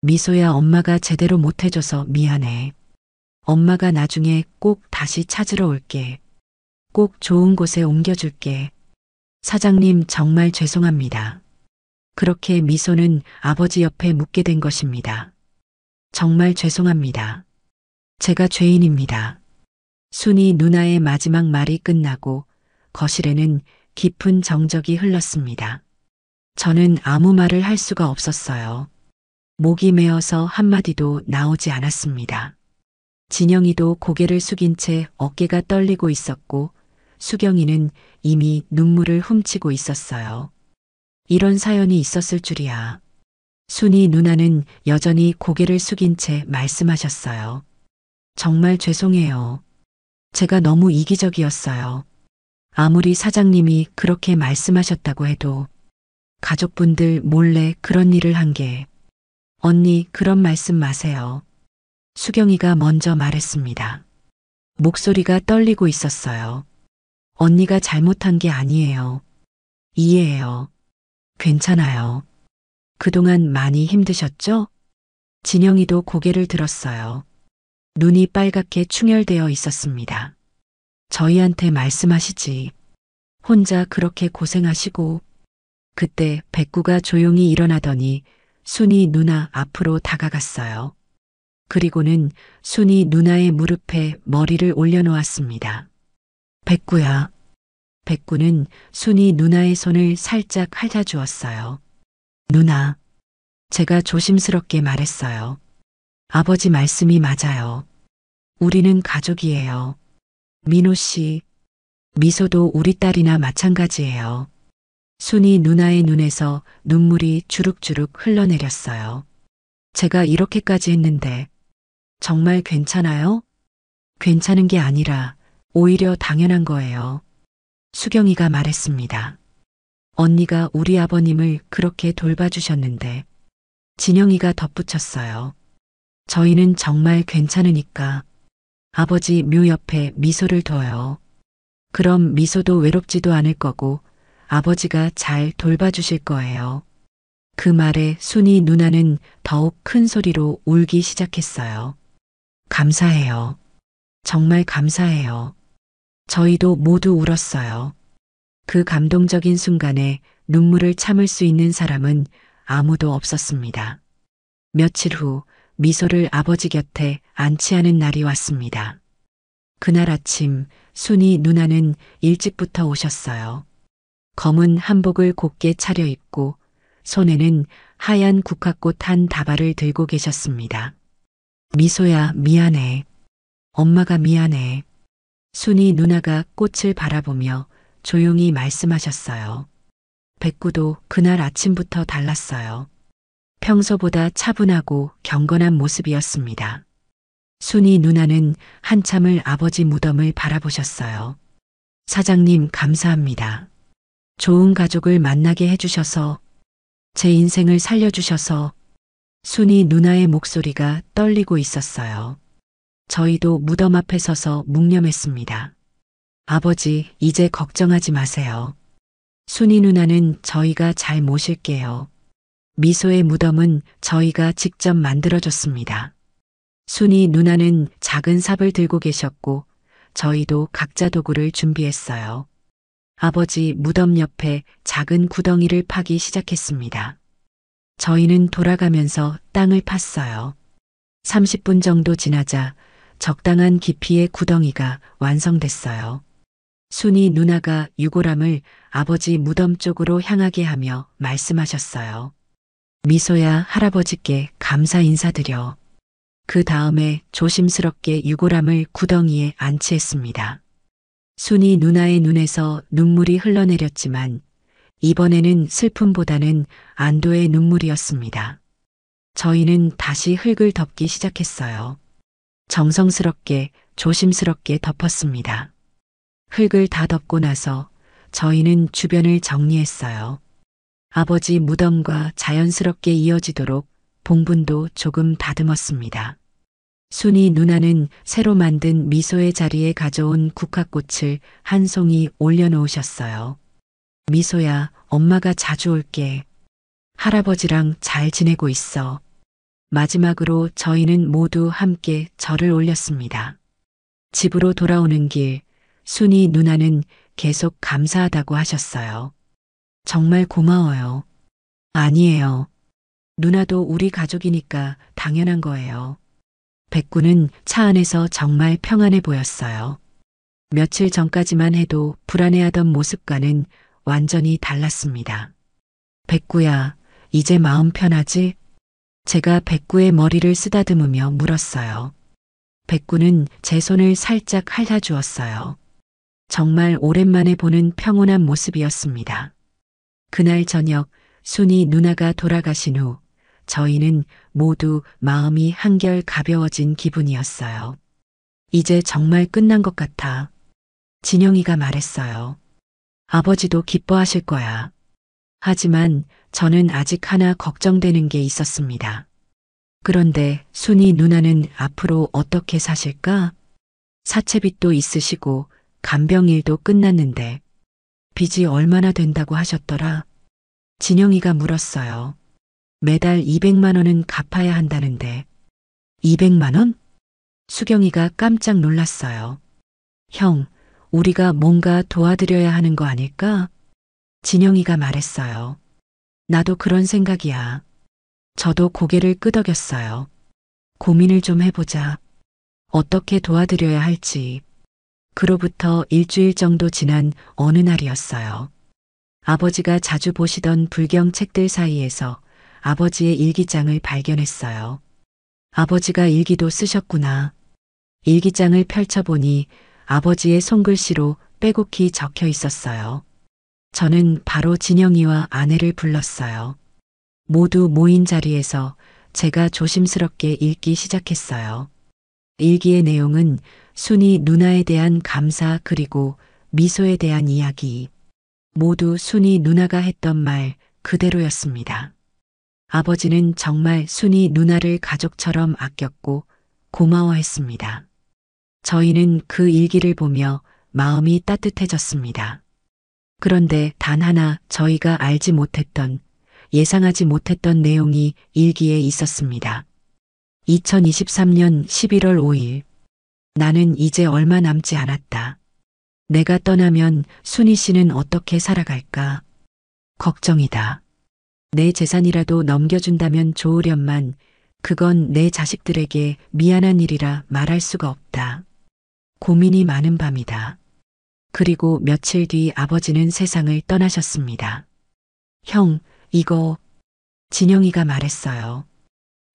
미소야, 엄마가 제대로 못해줘서 미안해. 엄마가 나중에 꼭 다시 찾으러 올게. 꼭 좋은 곳에 옮겨줄게. 사장님, 정말 죄송합니다. 그렇게 미소는 아버지 옆에 묻게 된 것입니다. 정말 죄송합니다. 제가 죄인입니다. 순이 누나의 마지막 말이 끝나고 거실에는 깊은 정적이 흘렀습니다. 저는 아무 말을 할 수가 없었어요. 목이 메어서 한마디도 나오지 않았습니다. 진영이도 고개를 숙인 채 어깨가 떨리고 있었고 수경이는 이미 눈물을 훔치고 있었어요. 이런 사연이 있었을 줄이야. 순이 누나는 여전히 고개를 숙인 채 말씀하셨어요. 정말 죄송해요. 제가 너무 이기적이었어요. 아무리 사장님이 그렇게 말씀하셨다고 해도 가족분들 몰래 그런 일을 한 게. 언니, 그런 말씀 마세요. 수경이가 먼저 말했습니다. 목소리가 떨리고 있었어요. 언니가 잘못한 게 아니에요. 이해해요. 괜찮아요. 그동안 많이 힘드셨죠? 진영이도 고개를 들었어요. 눈이 빨갛게 충혈되어 있었습니다. 저희한테 말씀하시지. 혼자 그렇게 고생하시고. 그때 백구가 조용히 일어나더니 순이 누나 앞으로 다가갔어요. 그리고는 순이 누나의 무릎에 머리를 올려놓았습니다. 백구야. 백구는 순이 누나의 손을 살짝 핥아주었어요. 누나. 제가 조심스럽게 말했어요. 아버지 말씀이 맞아요. 우리는 가족이에요. 민호 씨. 미소도 우리 딸이나 마찬가지예요. 순이 누나의 눈에서 눈물이 주룩주룩 흘러내렸어요. 제가 이렇게까지 했는데 정말 괜찮아요? 괜찮은 게 아니라 오히려 당연한 거예요. 수경이가 말했습니다. 언니가 우리 아버님을 그렇게 돌봐주셨는데. 진영이가 덧붙였어요. 저희는 정말 괜찮으니까 아버지 묘 옆에 미소를 둬요. 그럼 미소도 외롭지도 않을 거고 아버지가 잘 돌봐주실 거예요. 그 말에 순이 누나는 더욱 큰 소리로 울기 시작했어요. 감사해요. 정말 감사해요. 저희도 모두 울었어요. 그 감동적인 순간에 눈물을 참을 수 있는 사람은 아무도 없었습니다. 며칠 후 미소를 아버지 곁에 안치하는 날이 왔습니다. 그날 아침 순이 누나는 일찍부터 오셨어요. 검은 한복을 곱게 차려입고 손에는 하얀 국화꽃 한 다발을 들고 계셨습니다. 미소야, 미안해. 엄마가 미안해. 순이 누나가 꽃을 바라보며 조용히 말씀하셨어요. 백구도 그날 아침부터 달랐어요. 평소보다 차분하고 경건한 모습이었습니다. 순이 누나는 한참을 아버지 무덤을 바라보셨어요. 사장님, 감사합니다. 좋은 가족을 만나게 해주셔서, 제 인생을 살려주셔서. 순이 누나의 목소리가 떨리고 있었어요. 저희도 무덤 앞에 서서 묵념했습니다. 아버지, 이제 걱정하지 마세요. 순이 누나는 저희가 잘 모실게요. 미소의 무덤은 저희가 직접 만들어줬습니다. 순이 누나는 작은 삽을 들고 계셨고 저희도 각자 도구를 준비했어요. 아버지 무덤 옆에 작은 구덩이를 파기 시작했습니다. 저희는 돌아가면서 땅을 팠어요. 30분 정도 지나자 적당한 깊이의 구덩이가 완성됐어요. 순이 누나가 유골함을 아버지 무덤 쪽으로 향하게 하며 말씀하셨어요. 미소야, 할아버지께 감사 인사드려. 그 다음에 조심스럽게 유골함을 구덩이에 안치했습니다. 순이 누나의 눈에서 눈물이 흘러내렸지만 이번에는 슬픔보다는 안도의 눈물이었습니다. 저희는 다시 흙을 덮기 시작했어요. 정성스럽게 조심스럽게 덮었습니다. 흙을 다 덮고 나서 저희는 주변을 정리했어요. 아버지 무덤과 자연스럽게 이어지도록 봉분도 조금 다듬었습니다. 순이 누나는 새로 만든 미소의 자리에 가져온 국화꽃을 한 송이 올려놓으셨어요. 미소야, 엄마가 자주 올게. 할아버지랑 잘 지내고 있어. 마지막으로 저희는 모두 함께 절을 올렸습니다. 집으로 돌아오는 길, 순이 누나는 계속 감사하다고 하셨어요. 정말 고마워요. 아니에요. 누나도 우리 가족이니까 당연한 거예요. 백구는 차 안에서 정말 평안해 보였어요. 며칠 전까지만 해도 불안해하던 모습과는 완전히 달랐습니다. 백구야, 이제 마음 편하지? 제가 백구의 머리를 쓰다듬으며 물었어요. 백구는 제 손을 살짝 핥아주었어요. 정말 오랜만에 보는 평온한 모습이었습니다. 그날 저녁 순이 누나가 돌아가신 후 저희는 모두 마음이 한결 가벼워진 기분이었어요. 이제 정말 끝난 것 같아. 진영이가 말했어요. 아버지도 기뻐하실 거야. 하지만 저는 아직 하나 걱정되는 게 있었습니다. 그런데 순이 누나는 앞으로 어떻게 사실까? 사채빚도 있으시고 간병일도 끝났는데 빚이 얼마나 된다고 하셨더라? 진영이가 물었어요. 매달 200만 원은 갚아야 한다는데. 200만 원? 수경이가 깜짝 놀랐어요. 형, 우리가 뭔가 도와드려야 하는 거 아닐까? 진영이가 말했어요. 나도 그런 생각이야. 저도 고개를 끄덕였어요. 고민을 좀 해보자. 어떻게 도와드려야 할지. 그로부터 일주일 정도 지난 어느 날이었어요. 아버지가 자주 보시던 불경 책들 사이에서 아버지의 일기장을 발견했어요. 아버지가 일기도 쓰셨구나. 일기장을 펼쳐보니 아버지의 손글씨로 빼곡히 적혀 있었어요. 저는 바로 진영이와 아내를 불렀어요. 모두 모인 자리에서 제가 조심스럽게 읽기 시작했어요. 일기의 내용은 순이 누나에 대한 감사 그리고 미소에 대한 이야기. 모두 순이 누나가 했던 말 그대로였습니다. 아버지는 정말 순이 누나를 가족처럼 아꼈고 고마워했습니다. 저희는 그 일기를 보며 마음이 따뜻해졌습니다. 그런데 단 하나 저희가 알지 못했던, 예상하지 못했던 내용이 일기에 있었습니다. 2023년 11월 5일. 나는 이제 얼마 남지 않았다. 내가 떠나면 순희 씨는 어떻게 살아갈까? 걱정이다. 내 재산이라도 넘겨준다면 좋으련만 그건 내 자식들에게 미안한 일이라 말할 수가 없다. 고민이 많은 밤이다. 그리고 며칠 뒤 아버지는 세상을 떠나셨습니다. 형, 이거 진영이가 말했어요.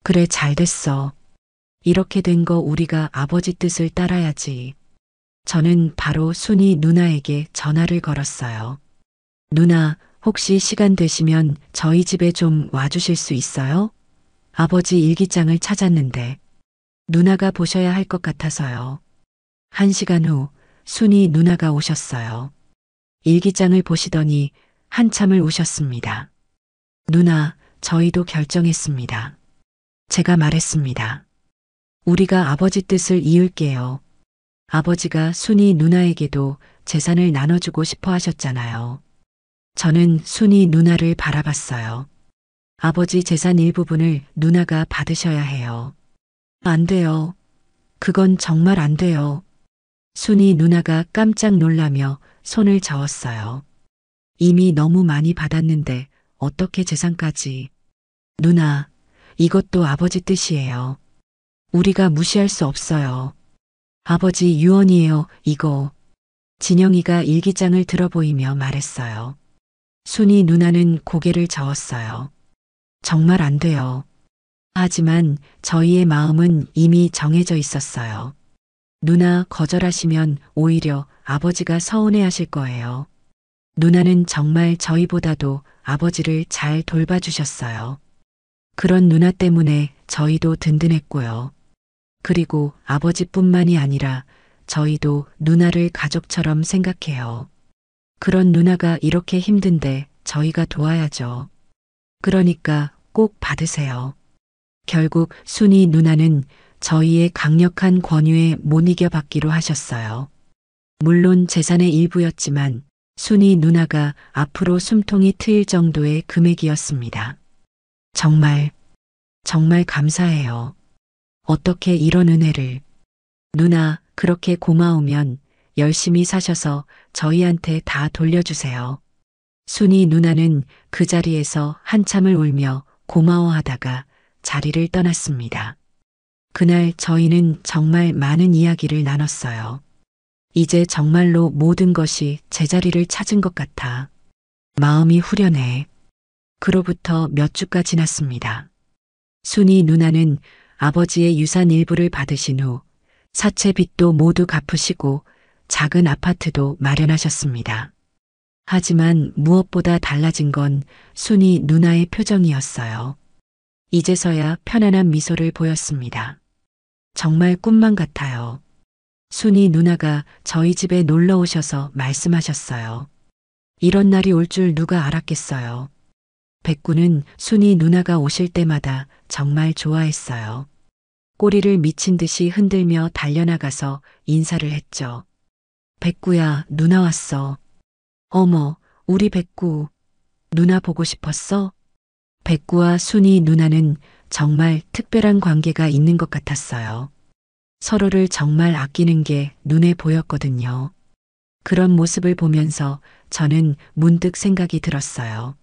그래, 잘 됐어. 이렇게 된 거 우리가 아버지 뜻을 따라야지. 저는 바로 순이 누나에게 전화를 걸었어요. 누나, 혹시 시간 되시면 저희 집에 좀 와주실 수 있어요? 아버지 일기장을 찾았는데 누나가 보셔야 할 것 같아서요. 1시간 후 순이 누나가 오셨어요. 일기장을 보시더니 한참을 우셨습니다. 누나, 저희도 결정했습니다. 제가 말했습니다. 우리가 아버지 뜻을 이을게요. 아버지가 순이 누나에게도 재산을 나눠주고 싶어 하셨잖아요. 저는 순이 누나를 바라봤어요. 아버지 재산 일부분을 누나가 받으셔야 해요. 안 돼요. 그건 정말 안 돼요. 순이 누나가 깜짝 놀라며 손을 저었어요. 이미 너무 많이 받았는데 어떻게 재산까지. 누나, 이것도 아버지 뜻이에요. 우리가 무시할 수 없어요. 아버지 유언이에요, 이거. 진영이가 일기장을 들어보이며 말했어요. 순이 누나는 고개를 저었어요. 정말 안 돼요. 하지만 저희의 마음은 이미 정해져 있었어요. 누나 거절하시면 오히려 아버지가 서운해 하실 거예요. 누나는 정말 저희보다도 아버지를 잘 돌봐주셨어요. 그런 누나 때문에 저희도 든든했고요. 그리고 아버지뿐만이 아니라 저희도 누나를 가족처럼 생각해요. 그런 누나가 이렇게 힘든데 저희가 도와야죠. 그러니까 꼭 받으세요. 결국 순이 누나는 저희의 강력한 권유에 못 이겨받기로 하셨어요. 물론 재산의 일부였지만 순이 누나가 앞으로 숨통이 트일 정도의 금액이었습니다. 정말 감사해요. 어떻게 이런 은혜를. 누나, 그렇게 고마우면 열심히 사셔서 저희한테 다 돌려주세요. 순이 누나는 그 자리에서 한참을 울며 고마워하다가 자리를 떠났습니다. 그날 저희는 정말 많은 이야기를 나눴어요. 이제 정말로 모든 것이 제자리를 찾은 것 같아. 마음이 후련해. 그로부터 몇 주가 지났습니다. 순이 누나는 아버지의 유산 일부를 받으신 후 사채 빚도 모두 갚으시고 작은 아파트도 마련하셨습니다. 하지만 무엇보다 달라진 건 순이 누나의 표정이었어요. 이제서야 편안한 미소를 보였습니다. 정말 꿈만 같아요. 순이 누나가 저희 집에 놀러 오셔서 말씀하셨어요. 이런 날이 올 줄 누가 알았겠어요. 백구는 순이 누나가 오실 때마다 정말 좋아했어요. 꼬리를 미친 듯이 흔들며 달려나가서 인사를 했죠. 백구야, 누나 왔어. 어머, 우리 백구. 누나 보고 싶었어? 백구와 순이 누나는 정말 특별한 관계가 있는 것 같았어요. 서로를 정말 아끼는 게 눈에 보였거든요. 그런 모습을 보면서 저는 문득 생각이 들었어요.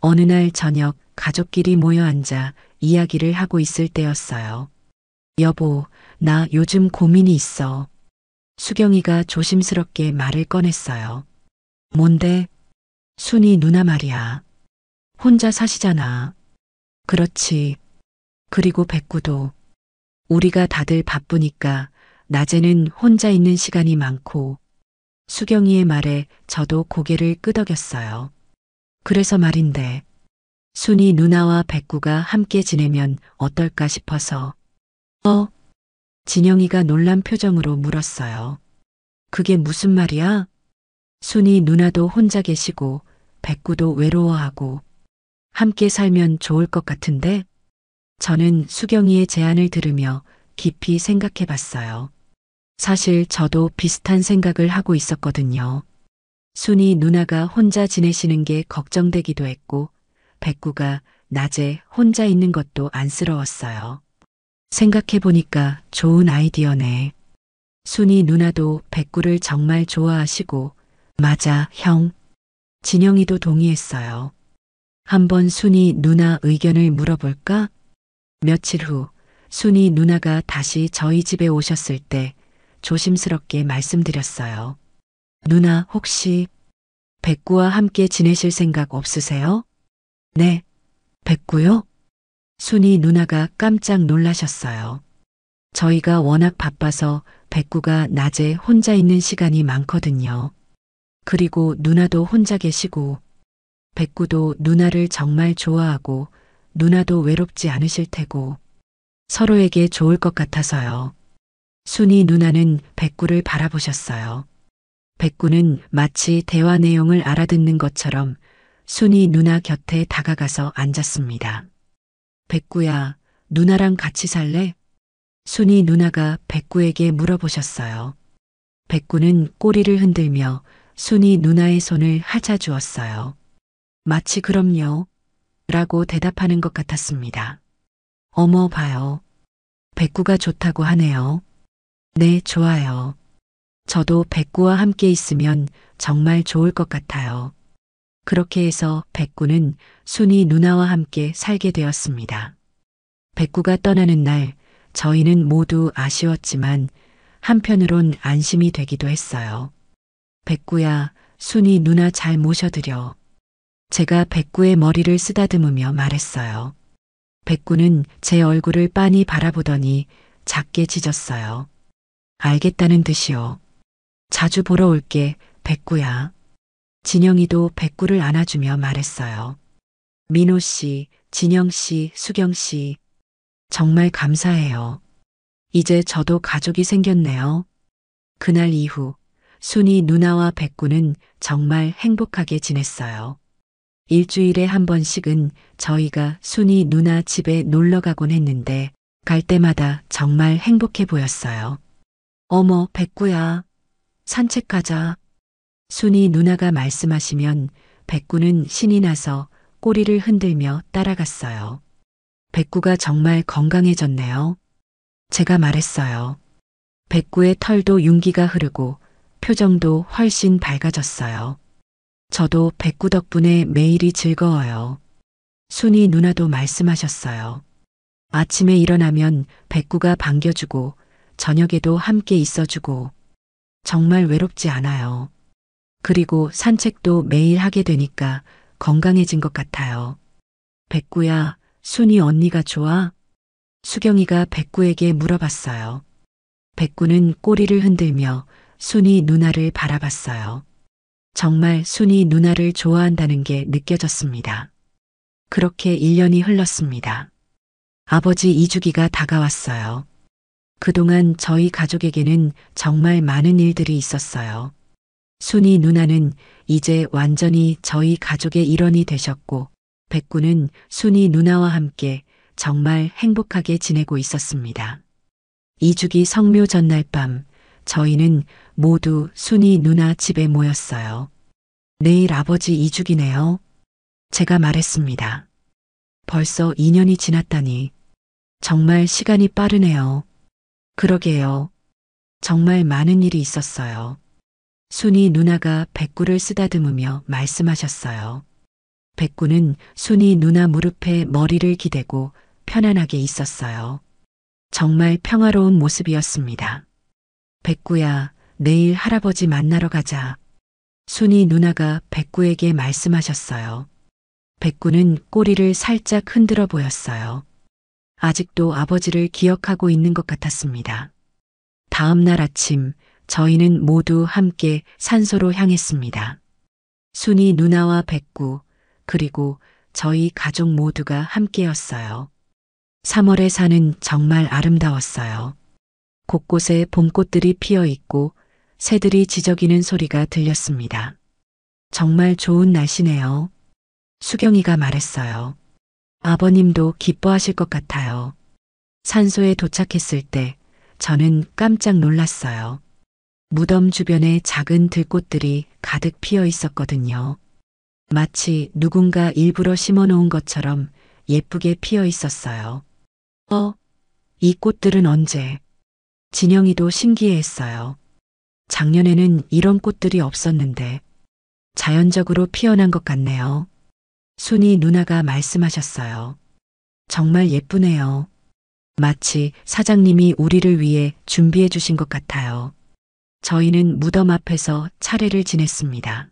어느 날 저녁 가족끼리 모여 앉아 이야기를 하고 있을 때였어요. 여보, 나 요즘 고민이 있어. 수경이가 조심스럽게 말을 꺼냈어요. 뭔데? 순이 누나 말이야. 혼자 사시잖아. 그렇지. 그리고 백구도. 우리가 다들 바쁘니까 낮에는 혼자 있는 시간이 많고. 수경이의 말에 저도 고개를 끄덕였어요. 그래서 말인데, 순이 누나와 백구가 함께 지내면 어떨까 싶어서. 진영이가 놀란 표정으로 물었어요. 그게 무슨 말이야? 순이 누나도 혼자 계시고 백구도 외로워하고 함께 살면 좋을 것 같은데? 저는 수경이의 제안을 들으며 깊이 생각해 봤어요. 사실 저도 비슷한 생각을 하고 있었거든요. 순이 누나가 혼자 지내시는 게 걱정되기도 했고, 백구가 낮에 혼자 있는 것도 안쓰러웠어요. 생각해 보니까 좋은 아이디어네. 순이 누나도 백구를 정말 좋아하시고, 맞아, 형. 진영이도 동의했어요. 한번 순이 누나 의견을 물어볼까? 며칠 후, 순이 누나가 다시 저희 집에 오셨을 때 조심스럽게 말씀드렸어요. 누나, 혹시 백구와 함께 지내실 생각 없으세요? 네, 백구요? 순이 누나가 깜짝 놀라셨어요. 저희가 워낙 바빠서 백구가 낮에 혼자 있는 시간이 많거든요. 그리고 누나도 혼자 계시고, 백구도 누나를 정말 좋아하고, 누나도 외롭지 않으실 테고, 서로에게 좋을 것 같아서요. 순이 누나는 백구를 바라보셨어요. 백구는 마치 대화 내용을 알아듣는 것처럼 순이 누나 곁에 다가가서 앉았습니다. 백구야, 누나랑 같이 살래? 순이 누나가 백구에게 물어보셨어요. 백구는 꼬리를 흔들며 순이 누나의 손을 하자주었어요. 마치 그럼요. 라고 대답하는 것 같았습니다. 어머 봐요. 백구가 좋다고 하네요. 네, 좋아요. 저도 백구와 함께 있으면 정말 좋을 것 같아요. 그렇게 해서 백구는 순이 누나와 함께 살게 되었습니다. 백구가 떠나는 날 저희는 모두 아쉬웠지만 한편으론 안심이 되기도 했어요. 백구야, 순이 누나 잘 모셔드려. 제가 백구의 머리를 쓰다듬으며 말했어요. 백구는 제 얼굴을 빤히 바라보더니 작게 짖었어요. 알겠다는 듯이요. 자주 보러 올게, 백구야. 진영이도 백구를 안아주며 말했어요. 민호 씨, 진영 씨, 수경 씨, 정말 감사해요. 이제 저도 가족이 생겼네요. 그날 이후 순이 누나와 백구는 정말 행복하게 지냈어요. 일주일에 한 번씩은 저희가 순이 누나 집에 놀러 가곤 했는데 갈 때마다 정말 행복해 보였어요. 어머, 백구야. 산책 가자. 순이 누나가 말씀하시면 백구는 신이 나서 꼬리를 흔들며 따라갔어요. 백구가 정말 건강해졌네요. 제가 말했어요. 백구의 털도 윤기가 흐르고 표정도 훨씬 밝아졌어요. 저도 백구 덕분에 매일이 즐거워요. 순이 누나도 말씀하셨어요. 아침에 일어나면 백구가 반겨주고 저녁에도 함께 있어주고 정말 외롭지 않아요. 그리고 산책도 매일 하게 되니까 건강해진 것 같아요. 백구야, 순이 언니가 좋아? 수경이가 백구에게 물어봤어요. 백구는 꼬리를 흔들며 순이 누나를 바라봤어요. 정말 순이 누나를 좋아한다는 게 느껴졌습니다. 그렇게 1년이 흘렀습니다. 아버지 이주기가 다가왔어요. 그동안 저희 가족에게는 정말 많은 일들이 있었어요. 순이 누나는 이제 완전히 저희 가족의 일원이 되셨고, 백구는 순이 누나와 함께 정말 행복하게 지내고 있었습니다. 이주기 성묘 전날 밤, 저희는 모두 순이 누나 집에 모였어요. 내일 아버지 이주기네요. 제가 말했습니다. 벌써 2년이 지났다니. 정말 시간이 빠르네요. 그러게요. 정말 많은 일이 있었어요. 순이 누나가 백구를 쓰다듬으며 말씀하셨어요. 백구는 순이 누나 무릎에 머리를 기대고 편안하게 있었어요. 정말 평화로운 모습이었습니다. 백구야, 내일 할아버지 만나러 가자. 순이 누나가 백구에게 말씀하셨어요. 백구는 꼬리를 살짝 흔들어 보였어요. 아직도 아버지를 기억하고 있는 것 같았습니다. 다음 날 아침, 저희는 모두 함께 산소로 향했습니다. 순이 누나와 백구, 그리고 저희 가족 모두가 함께였어요. 3월의 산은 정말 아름다웠어요. 곳곳에 봄꽃들이 피어 있고 새들이 지저귀는 소리가 들렸습니다. 정말 좋은 날씨네요. 수경이가 말했어요. 아버님도 기뻐하실 것 같아요. 산소에 도착했을 때 저는 깜짝 놀랐어요. 무덤 주변에 작은 들꽃들이 가득 피어 있었거든요. 마치 누군가 일부러 심어 놓은 것처럼 예쁘게 피어 있었어요. 이 꽃들은 언제? 진영이도 신기해했어요. 작년에는 이런 꽃들이 없었는데 자연적으로 피어난 것 같네요. 순이 누나가 말씀하셨어요. 정말 예쁘네요. 마치 사장님이 우리를 위해 준비해 주신 것 같아요. 저희는 무덤 앞에서 차례를 지냈습니다.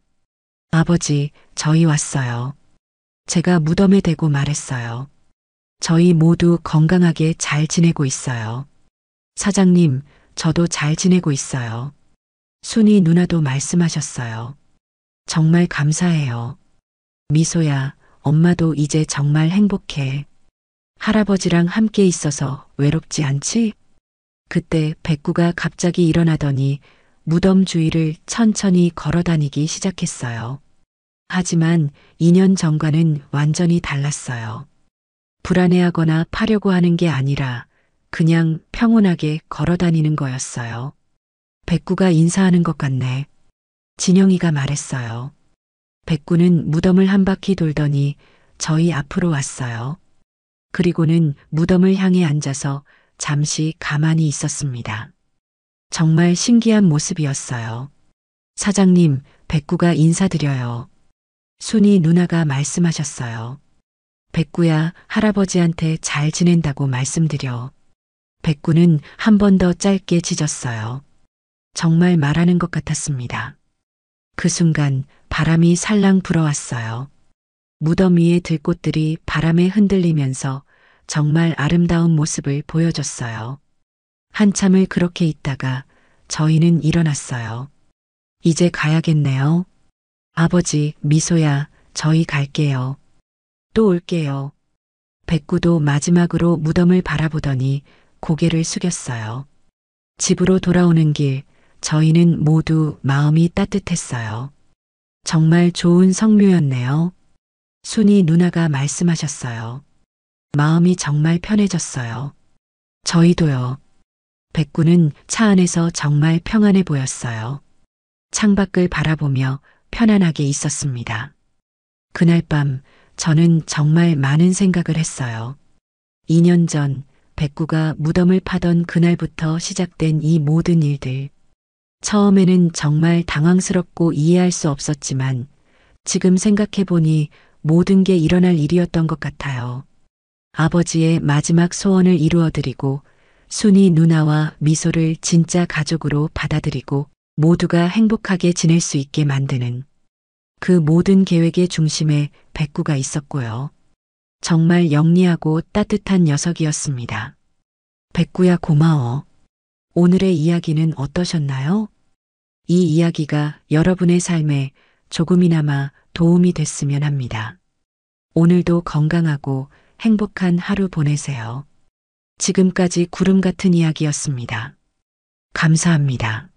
아버지, 저희 왔어요. 제가 무덤에 대고 말했어요. 저희 모두 건강하게 잘 지내고 있어요. 사장님, 저도 잘 지내고 있어요. 순이 누나도 말씀하셨어요. 정말 감사해요. 미소야, 엄마도 이제 정말 행복해. 할아버지랑 함께 있어서 외롭지 않지? 그때 백구가 갑자기 일어나더니 무덤 주위를 천천히 걸어 다니기 시작했어요. 하지만 2년 전과는 완전히 달랐어요. 불안해하거나 파려고 하는 게 아니라 그냥 평온하게 걸어 다니는 거였어요. 백구가 인사하는 것 같네. 진영이가 말했어요. 백구는 무덤을 한 바퀴 돌더니 저희 앞으로 왔어요. 그리고는 무덤을 향해 앉아서 잠시 가만히 있었습니다. 정말 신기한 모습이었어요. 사장님, 백구가 인사드려요. 순이 누나가 말씀하셨어요. 백구야, 할아버지한테 잘 지낸다고 말씀드려. 백구는 한 번 더 짧게 짖었어요. 정말 말하는 것 같았습니다. 그 순간 바람이 살랑 불어왔어요. 무덤 위의 들꽃들이 바람에 흔들리면서 정말 아름다운 모습을 보여줬어요. 한참을 그렇게 있다가 저희는 일어났어요. 이제 가야겠네요. 아버지, 미소야, 저희 갈게요. 또 올게요. 백구도 마지막으로 무덤을 바라보더니 고개를 숙였어요. 집으로 돌아오는 길, 저희는 모두 마음이 따뜻했어요. 정말 좋은 성묘였네요. 순이 누나가 말씀하셨어요. 마음이 정말 편해졌어요. 저희도요. 백구는 차 안에서 정말 평안해 보였어요. 창밖을 바라보며 편안하게 있었습니다. 그날 밤 저는 정말 많은 생각을 했어요. 2년 전 백구가 무덤을 파던 그날부터 시작된 이 모든 일들. 처음에는 정말 당황스럽고 이해할 수 없었지만 지금 생각해보니 모든 게 일어날 일이었던 것 같아요. 아버지의 마지막 소원을 이루어드리고 순이 누나와 미소를 진짜 가족으로 받아들이고 모두가 행복하게 지낼 수 있게 만드는 그 모든 계획의 중심에 백구가 있었고요. 정말 영리하고 따뜻한 녀석이었습니다. 백구야 고마워. 오늘의 이야기는 어떠셨나요? 이 이야기가 여러분의 삶에 조금이나마 도움이 됐으면 합니다. 오늘도 건강하고 행복한 하루 보내세요. 지금까지 구름 같은 이야기였습니다. 감사합니다.